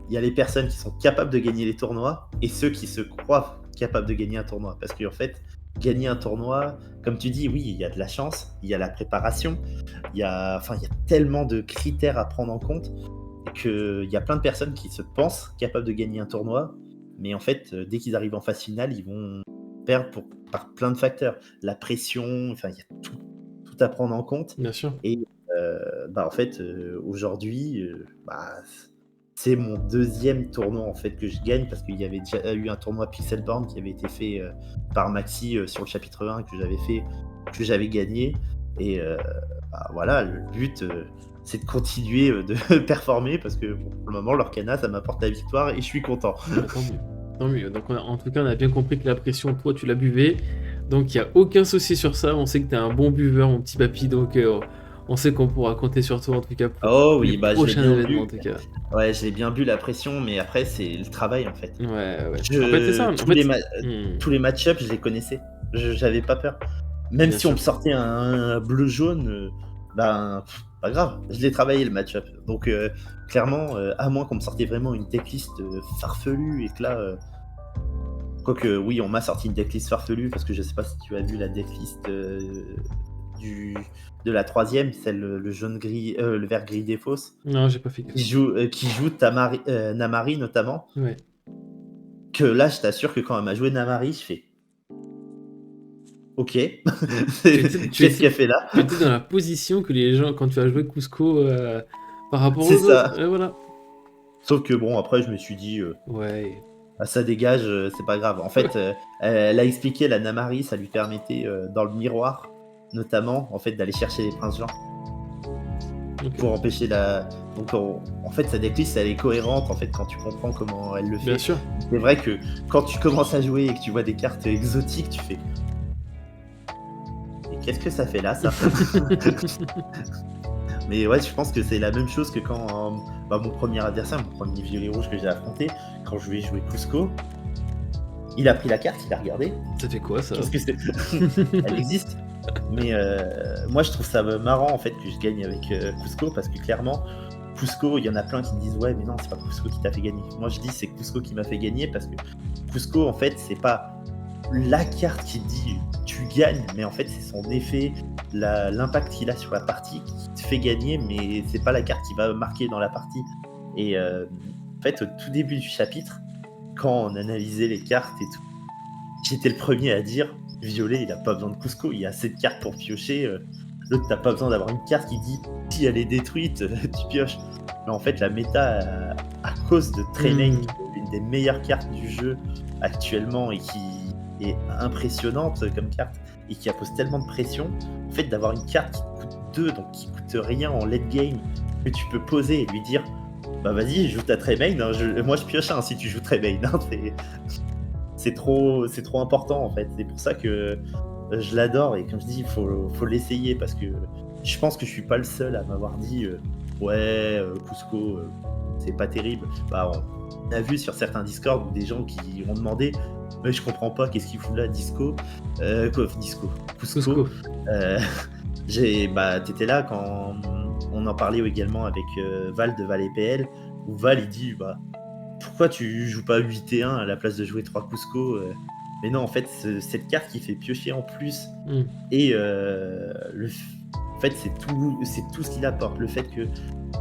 il y a les personnes qui sont capables de gagner les tournois et ceux qui se croient capables de gagner un tournoi. Parce qu'en fait, gagner un tournoi, comme tu dis, oui, il y a de la chance, il y a la préparation, il y a tellement de critères à prendre en compte qu'il y a plein de personnes qui se pensent capables de gagner un tournoi, mais en fait, dès qu'ils arrivent en phase finale, ils vont perdre par plein de facteurs. La pression, enfin, il y a tout à prendre en compte. Bien sûr. Et en fait, aujourd'hui, c'est mon deuxième tournoi en fait que je gagne, parce qu'il y avait déjà eu un tournoi Pixelborn qui avait été fait par Maxi sur le chapitre 1 que j'avais gagné. Et voilà, le but c'est de continuer de performer, parce que bon, pour le moment l'Orcana ça m'apporte la victoire et je suis content. Bah, tant mieux. Tant mieux. Donc, en tout cas, on a bien compris que la pression, toi, tu la buvais. Donc, il n'y a aucun souci sur ça. On sait que tu es un bon buveur, mon petit papy. Donc, on sait qu'on pourra compter sur toi, en tout cas, pour Oh les oui, je l'ai prochains bien événements, bu. en tout cas. Ouais, j'ai bien bu la pression, mais après c'est le travail en fait. Ouais, ouais. En fait, c'est ça. En Tous fait, tous les match-ups, je les connaissais. J'avais pas peur. Même bien si on sûr. me sortait un bleu-jaune, pas grave, je l'ai travaillé le match-up. Donc clairement, à moins qu'on me sortait vraiment une decklist farfelue, et que là, quoique oui, on m'a sorti une decklist farfelue, parce que je sais pas si tu as vu la decklist du de la troisième, celle le jaune-gris, le vert-gris des fausses, Non, j'ai pas fait gaffe. qui joue Namari notamment. Ouais. Que là, je t'assure que quand elle m'a joué Namari, je fais OK. Qu'est-ce qu'elle fait là? Tu étais dans la position que les gens, quand tu as joué Cusco par rapport C'est aux autres. ça. Et voilà. Sauf que bon, après, je me suis dit, Ouais. ça dégage, c'est pas grave. En fait, elle a expliqué, la Namari, ça lui permettait, dans le miroir, notamment, en fait, d'aller chercher les princes Jean Ok. pour empêcher la. Donc, en fait, sa decklist, elle est cohérente, en fait, quand tu comprends comment elle le fait. Bien sûr. C'est vrai que quand tu commences à jouer et que tu vois des cartes exotiques, tu fais. Et qu'est-ce que ça fait là, ça? Mais ouais, je pense que c'est la même chose que quand mon premier adversaire, mon premier violet rouge que j'ai affronté, quand je lui ai joué Cusco, il a pris la carte, il a regardé. Ça fait quoi, ça? Qu'est-ce que c'est? Elle existe. Mais moi, je trouve ça marrant en fait que je gagne avec Cusco, parce que clairement, Cusco, il y en a plein qui disent ouais, mais non, c'est pas Cusco qui t'a fait gagner. Moi, je dis c'est Cusco qui m'a fait gagner, parce que Cusco, en fait, c'est pas la carte qui dit tu gagnes, mais en fait, c'est son effet, l'impact qu'il a sur la partie qui te fait gagner, mais c'est pas la carte qui va marquer dans la partie. Et en fait, au tout début du chapitre, quand on analysait les cartes et tout, j'étais le premier à dire Violet, il a pas besoin de Cusco, il y a assez de cartes pour piocher. L'autre, t'as pas besoin d'avoir une carte qui dit si elle est détruite, tu pioches. Mais en fait, la méta, à cause de Training, qui est l'une des meilleures cartes du jeu actuellement et qui est impressionnante comme carte et qui impose tellement de pression, en fait, d'avoir une carte qui coûte 2, donc qui coûte rien en late game, que tu peux poser et lui dire bah vas-y, joue ta Tremaine, hein, moi je pioche si tu joues Tremaine. Hein, c'est trop important en fait. C'est pour ça que je l'adore, et comme je dis, il faut l'essayer, parce que je pense que je suis pas le seul à m'avoir dit ouais, Cusco, c'est pas terrible. Bah, on a vu sur certains Discord des gens qui ont demandé mais je comprends pas, qu'est-ce qu'il fout là, Cusco. Cusco. T'étais là quand on en parlait également avec Val de Val EPL, où Val il dit pourquoi tu joues pas 8 et 1 à la place de jouer 3 Cusco. Mais non, en fait, cette carte qui fait piocher en plus, et en fait, c'est tout ce qu'il apporte. Le fait que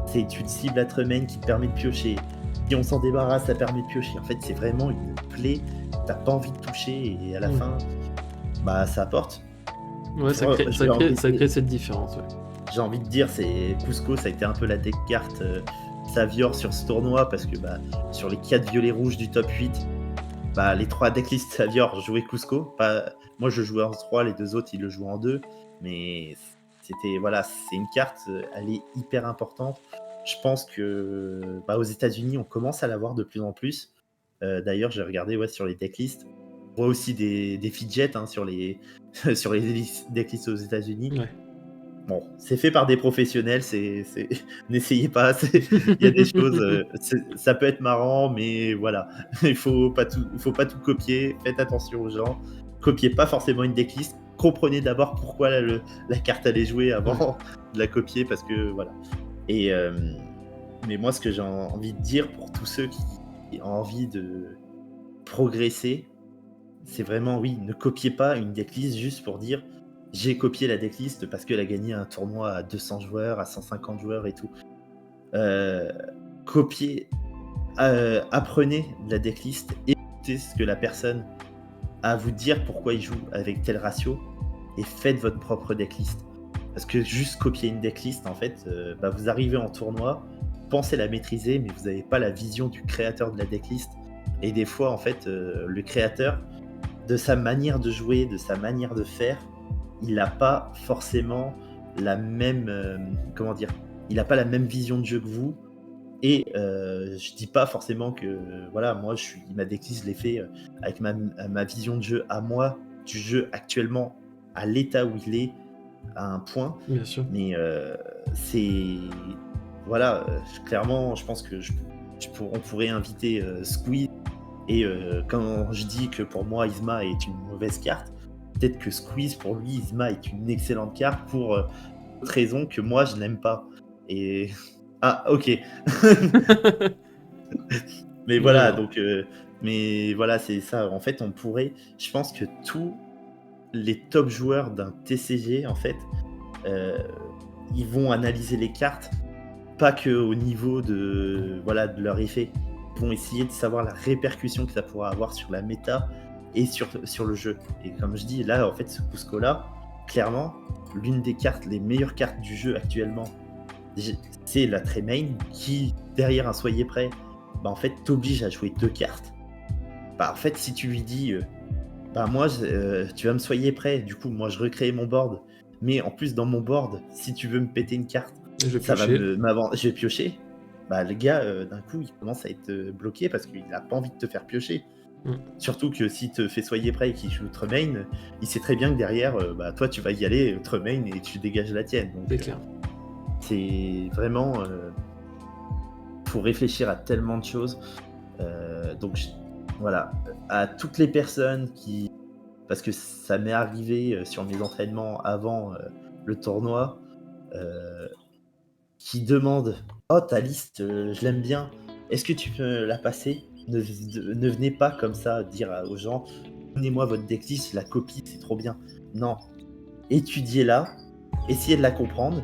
c'est une cible à Tremaine qui te permet de piocher, Si on s'en débarrasse, ça permet de piocher. En fait, c'est vraiment une plaie, t'as pas envie de toucher et à la fin, bah ça apporte. Ouais, ça Moi, crée, j'ai envie ça de- crée cette différence, ouais. j'ai envie de dire, c'est Cusco, ça a été un peu la deck carte Savior sur ce tournoi parce que bah, sur les 4 violets rouges du top 8, bah, les 3 decklists Savior jouaient Cusco. Moi, je jouais en 3, les 2 autres, ils le jouaient en 2. Mais voilà, c'est une carte, elle est hyper importante. Je pense que bah, aux États-Unis, on commence à l'avoir de plus en plus. D'ailleurs, j'ai regardé sur les decklists. On voit aussi des fidgets sur les, sur les decklists aux États-Unis. Ouais. Bon, c'est fait par des professionnels, n'essayez pas, il y a des choses, ça peut être marrant, mais voilà, il faut pas tout copier, faites attention aux gens, copiez pas forcément une decklist, comprenez d'abord pourquoi la carte allait jouer avant de la copier, parce que voilà. Et, mais moi, ce que j'ai envie de dire pour tous ceux qui ont envie de progresser, c'est vraiment, oui, ne copiez pas une decklist juste pour dire j'ai copié la decklist parce qu'elle a gagné un tournoi à 200 joueurs, à 150 joueurs et tout. Copiez, apprenez la decklist, écoutez ce que la personne a à vous dire, pourquoi il joue avec tel ratio, et faites votre propre decklist. Parce que juste copier une decklist, en fait, vous arrivez en tournoi, pensez la maîtriser, mais vous n'avez pas la vision du créateur de la decklist. Et des fois, en fait, le créateur, de sa manière de jouer, de sa manière de faire, il n'a pas forcément la même, il n'a pas la même vision de jeu que vous. Et je dis pas forcément que, voilà, moi, ma decklist, je l'ai fait avec ma vision de jeu à moi, du jeu actuellement, à l'état où il est, à un point. Bien sûr. Mais c'est, voilà, clairement, je pense que on pourrait inviter Squeeze. Et quand je dis que pour moi Yzma est une mauvaise carte, peut-être que Squeeze, pour lui, Yzma est une excellente carte pour d'autres raisons que moi je n'aime pas. Et ah, ok. Mais voilà, D'accord. donc mais voilà, c'est ça. En fait, on pourrait, je pense que tous les top joueurs d'un TCG, en fait, euh, ils vont analyser les cartes pas que au niveau de leur effet. Ils vont essayer de savoir la répercussion que ça pourra avoir sur la méta et sur le jeu. Et comme je dis, là, en fait, ce Cusco-là, clairement, l'une des cartes, les meilleures cartes du jeu actuellement, c'est la Tremaine qui, derrière un Soyez prêt, en fait, t'oblige à jouer 2 cartes. En fait, si tu lui dis, moi, tu vas me Soyez prêt, du coup, moi, je recrée mon board. Mais en plus, dans mon board, si tu veux me péter une carte, Je vais ça va piocher. je vais piocher. Le gars, d'un coup, il commence à être bloqué parce qu'il n'a pas envie de te faire piocher. Surtout que s'il te fait Soyez prêt et qu'il joue Tremaine, il sait très bien que derrière, toi, tu vas y aller, Tremaine, et tu dégages la tienne. Donc, C'est clair. c'est vraiment... faut réfléchir à tellement de choses. Donc, voilà. À toutes les personnes qui... Parce que ça m'est arrivé sur mes entraînements avant le tournoi, qui demande oh, ta liste, je l'aime bien, est-ce que tu peux la passer? Ne venez pas comme ça dire aux gens donnez-moi votre decklist, la copie, c'est trop bien. Non, étudiez-la, essayez de la comprendre.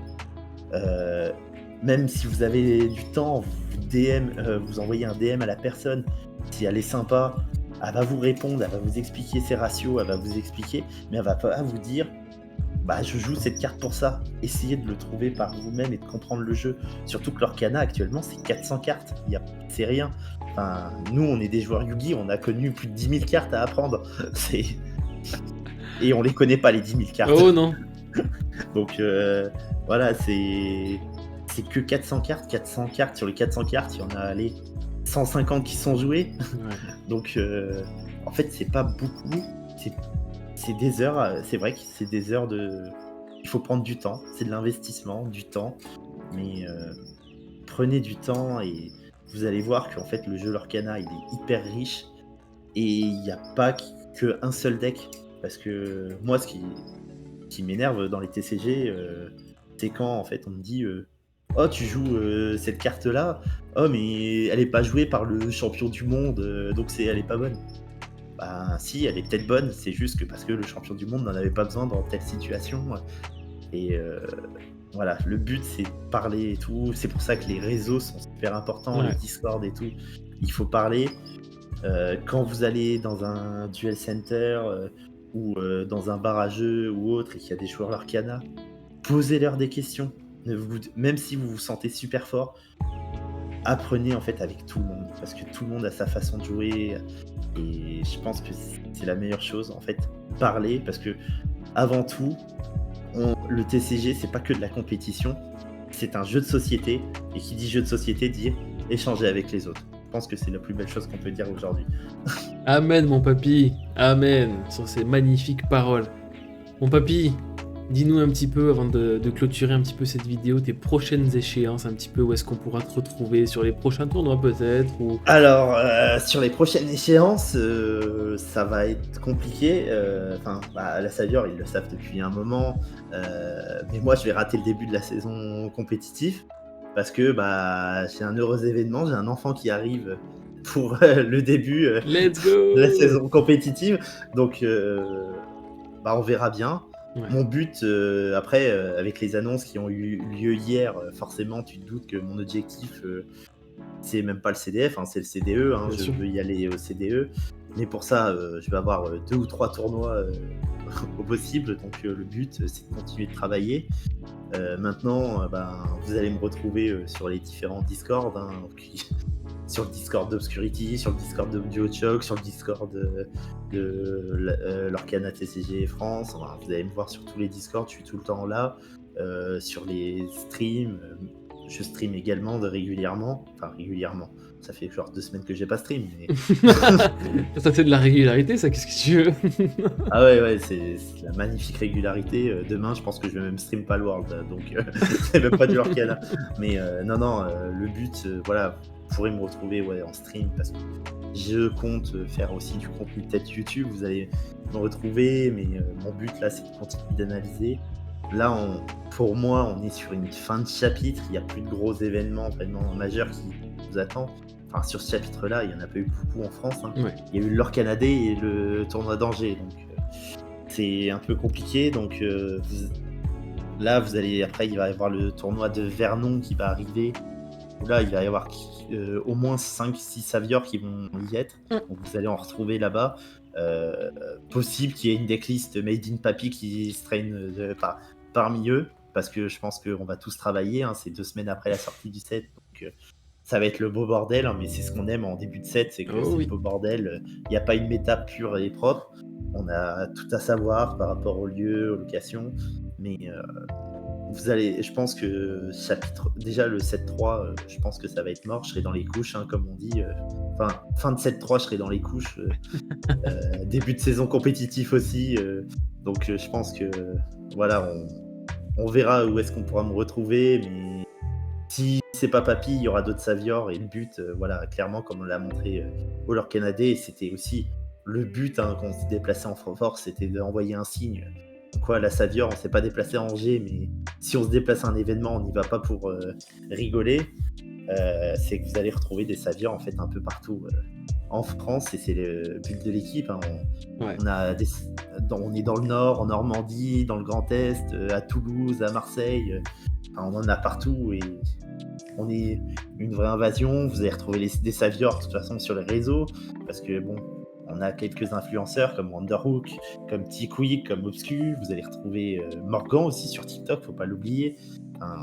Même si vous avez du temps, vous envoyez un DM à la personne, si elle est sympa, elle va vous répondre, elle va vous expliquer ses ratios, elle va vous expliquer, mais elle va pas vous dire je joue cette carte pour ça. Essayez de le trouver par vous-même et de comprendre le jeu. Surtout que l'Orcana actuellement c'est 400 cartes. C'est rien. Enfin, nous on est des joueurs Yugi, on a connu plus de 10 000 cartes à apprendre. Et on les connaît pas les 10 000 cartes. Oh non. Donc voilà, c'est que 400 cartes. 400 cartes, sur les 400 cartes, il y en a 150 qui sont jouées. Ouais. Donc en fait c'est pas beaucoup. C'est des heures, c'est vrai que c'est des heures de... Il faut prendre du temps, c'est de l'investissement, du temps, mais prenez du temps et vous allez voir qu'en fait le jeu Lorcana il est hyper riche et il n'y a pas qu'un seul deck. Parce que moi ce qui m'énerve dans les TCG, c'est quand en fait on me dit oh tu joues cette carte là, oh mais elle est pas jouée par le champion du monde, donc elle est pas bonne. Si, elle est peut-être bonne, c'est juste que parce que le champion du monde n'en avait pas besoin dans telle situation. Et voilà, le but c'est de parler et tout. C'est pour ça que les réseaux sont super importants, les Ouais. Discord et tout. Il faut parler. Quand vous allez dans un duel center ou dans un bar à jeu ou autre et qu'il y a des joueurs Lorcana, posez-leur des questions. Même si vous vous sentez super fort, apprenez en fait avec tout le monde parce que tout le monde a sa façon de jouer et je pense que c'est la meilleure chose en fait. Parler parce que avant tout, le TCG c'est pas que de la compétition, c'est un jeu de société et qui dit jeu de société dit échanger avec les autres. Je pense que c'est la plus belle chose qu'on peut dire aujourd'hui. Amen, mon papy. Amen. Sur ces magnifiques paroles. Mon papy, dis-nous un petit peu, avant de clôturer un petit peu cette vidéo, tes prochaines échéances, un petit peu où est-ce qu'on pourra te retrouver sur les prochains tournois peut-être ou... Alors, sur les prochaines échéances, ça va être compliqué. Enfin, la Savior, ils le savent depuis un moment. Mais moi, je vais rater le début de la saison compétitive parce que j'ai un heureux événement. J'ai un enfant qui arrive pour le début Let's go! de la saison compétitive. Donc, on verra bien. Ouais. Mon but, après, avec les annonces qui ont eu lieu hier, forcément, tu te doutes que mon objectif, c'est même pas le CDF, c'est le CDE. Bien Je sûr. veux y aller au CDE. Mais pour ça, je vais avoir 2 ou 3 tournois au possible. Donc, le but, c'est de continuer de travailler. Maintenant, vous allez me retrouver sur les différents Discord. Sur le Discord d'Obscurity, sur le Discord de DuoChoc, sur le Discord de l'Orcana TCG France. Enfin, vous allez me voir sur tous les Discords, je suis tout le temps là. Sur les streams, je stream également régulièrement. Enfin, régulièrement. Ça fait genre 2 semaines que j'ai pas stream. Mais... Ça c'est de la régularité, ça, qu'est-ce que tu veux? Ah ouais, c'est la magnifique régularité. Demain, je pense que je vais même stream Palworld, donc c'est même pas du Lorcana. Mais non, le but, voilà, vous pourrez me retrouver en stream parce que je compte faire aussi du contenu peut-être YouTube. Vous allez me retrouver, mais mon but là, c'est de continuer d'analyser. Là, pour moi, on est sur une fin de chapitre. Il n'y a plus de gros événements vraiment majeurs qui nous attendent. Enfin, sur ce chapitre-là, il n'y en a pas eu beaucoup en France. Ouais. Il y a eu l'Orcanadé et le tournoi d'Angers. Donc, c'est un peu compliqué. Donc, là, vous allez. Après, il va y avoir le tournoi de Vernon qui va arriver. Où là, il va y avoir au moins 5-6 Saviors qui vont y être. Donc, vous allez en retrouver là-bas. Possible qu'il y ait une decklist Made in Papy qui se traîne parmi eux. Parce que je pense qu'on va tous travailler. C'est 2 semaines après la sortie du set. Donc, ça va être le beau bordel, mais c'est ce qu'on aime en début de set, c'est que c'est le beau bordel. Il n'y a pas une méta pure et propre. On a tout à savoir par rapport au lieu, aux locations. Mais vous allez, je pense que déjà le 7-3, je pense que ça va être mort. Je serai dans les couches, comme on dit. Fin de 7-3, je serai dans les couches. Début de saison compétitif aussi. Donc je pense que voilà, on verra où est-ce qu'on pourra me retrouver. Mais si c'est pas Papy, il y aura d'autres Saviors et le but, clairement, comme on l'a montré au Lorcanadé, et c'était aussi le but quand on s'est déplacé en force, c'était d'envoyer un signe. Quoi, la Savior, on s'est pas déplacé à Angers, mais si on se déplace à un événement, on n'y va pas pour rigoler. C'est que vous allez retrouver des Saviors en fait un peu partout en France et c'est le but de l'équipe. On est dans le Nord, en Normandie, dans le Grand Est, à Toulouse, à Marseille. On en a partout et on est une vraie invasion. Vous allez retrouver des Saviors de toute façon sur les réseaux parce que on a quelques influenceurs comme Wonderhook, comme T-Quick, comme Obscu. Vous allez retrouver Morgan aussi sur TikTok, faut pas l'oublier.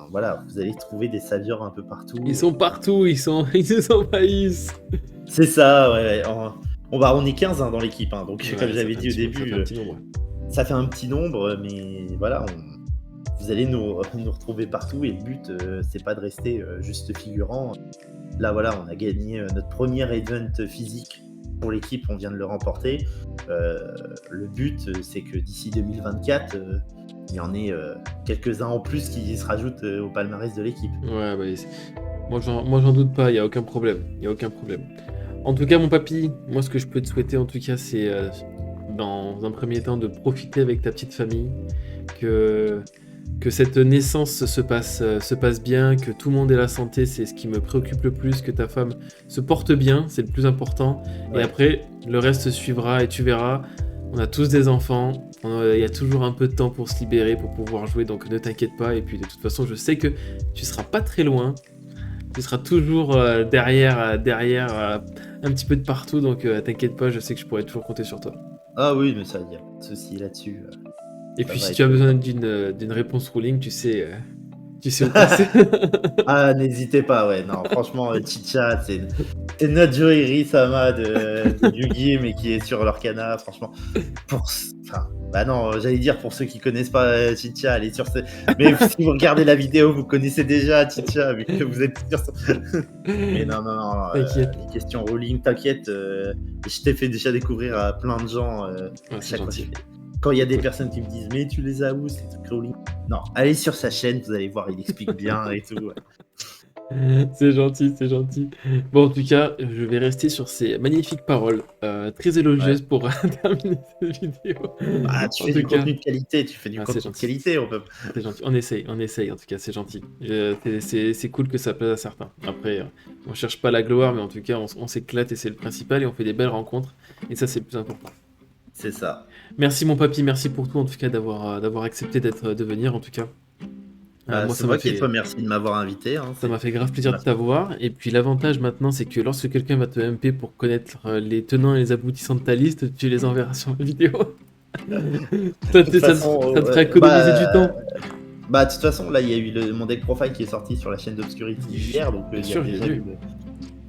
Vous allez trouver des Saviors un peu partout. Ils sont partout, ils nous envahissent. C'est ça, ouais. On est 15 dans l'équipe, donc comme j'avais dit au début, ça fait un petit nombre, mais voilà, vous allez nous retrouver partout et le but, c'est pas de rester juste figurant. Là, voilà, on a gagné notre premier event physique pour l'équipe, on vient de le remporter. Le but, c'est que d'ici 2024, il y en ait quelques-uns en plus qui se rajoutent au palmarès de l'équipe. Ouais, moi j'en doute pas, il n'y a aucun problème. En tout cas, mon papy, moi ce que je peux te souhaiter en tout cas, c'est dans un premier temps de profiter avec ta petite famille, que cette naissance se passe bien, que tout le monde ait la santé, c'est ce qui me préoccupe le plus, que ta femme se porte bien, c'est le plus important. Ouais. Et après, le reste suivra et tu verras. On a tous des enfants, il y a toujours un peu de temps pour se libérer, pour pouvoir jouer, donc ne t'inquiète pas. Et puis de toute façon, je sais que tu seras pas très loin. Tu seras toujours derrière, un petit peu de partout, donc t'inquiète pas, je sais que je pourrai toujours compter sur toi. Ah oui, mais ça, il n'y a pas de souci là-dessus. Et Ça puis va si être- tu as besoin d'une réponse ruling, tu sais où passer. Ah, n'hésitez pas, ouais. Non, franchement, Chicha, c'est notre Joey Sama de Yugi, mais qui est sur l'Orcana, franchement. Enfin, bah non, j'allais dire pour ceux qui connaissent pas Chicha, allez sur ce. Mais si vous regardez la vidéo, vous connaissez déjà Chicha, vu que vous êtes sur Mais non, T'inquiète. les questions rolling, t'inquiète, je t'ai fait déjà découvrir à plein de gens Ouais, à c'est chaque fois. gentil. Quand il y a des personnes qui me disent, mais tu les as où ces trucs rolling? Non, allez sur sa chaîne, vous allez voir, il explique bien et tout. Ouais. C'est gentil, c'est gentil. Bon, en tout cas, je vais rester sur ces magnifiques paroles, très élogieuses pour terminer cette vidéo. Bah, tu En fais tout du cas, contenu de qualité, tu fais du ah, c'est contenu de gentil. qualité, on peut. C'est gentil. On essaye, en tout cas, c'est gentil. C'est cool que ça plaise à certains. Après, on cherche pas la gloire, mais en tout cas, on s'éclate et c'est le principal et on fait des belles rencontres. Et ça, c'est le plus important. C'est ça. Merci, mon papy, merci pour tout, en tout cas, d'avoir accepté de venir, en tout cas. Moi, C'est moi qui te remercie de m'avoir invité. Hein, ça m'a fait grave plaisir de t'avoir. Et puis l'avantage maintenant, c'est que lorsque quelqu'un va te MP pour connaître les tenants et les aboutissants de ta liste, tu les enverras sur la vidéo. Ça te fera économiser du temps. Bah, de toute façon, là, il y a eu mon deck profile qui est sorti sur la chaîne d'Obscurity hier, donc Bien sûr, j'ai vu.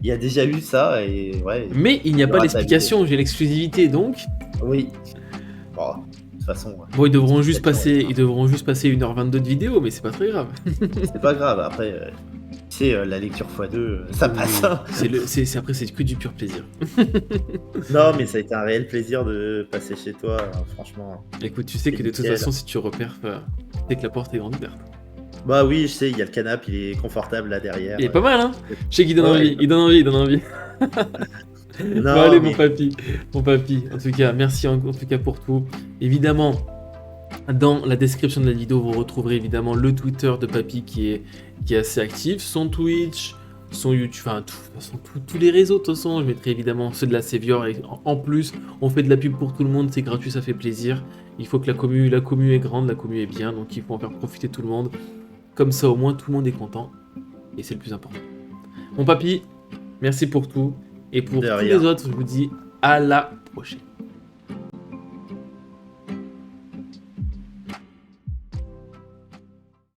il y a déjà eu ça, et ouais. Mais il n'y a pas aura l'explication, j'ai l'exclusivité, donc... Oui. Bon, de toute façon... Bon, ils devront juste passer 1h22 de vidéo, mais c'est pas très grave. C'est pas grave, après... Tu sais, la lecture x2, ça passe. Hein. Après, c'est que du pur plaisir. Non, mais ça a été un réel plaisir de passer chez toi, franchement. Écoute, tu sais que de toute façon, si tu repères, dès que la porte est grande ouverte. Bah oui, je sais, il y a le canapé, il est confortable là derrière. Il est pas mal, hein. Je sais qu'il donne Ouais, envie, il donne envie. Non, Bon, allez, mais- mon papy, en tout cas, merci en tout cas pour tout. Évidemment, dans la description de la vidéo, vous retrouverez évidemment le Twitter de papy qui est assez actif, son Twitch, son YouTube, enfin tous les réseaux. De toute façon, je mettrai évidemment ceux de la Savior. Et en plus, on fait de la pub pour tout le monde, c'est gratuit, ça fait plaisir. Il faut que la commu est grande, la commu est bien, donc il faut en faire profiter tout le monde. Comme ça, au moins, tout le monde est content. Et c'est le plus important. Mon papy, merci pour tout. Et pour tous les autres, je vous dis à la prochaine.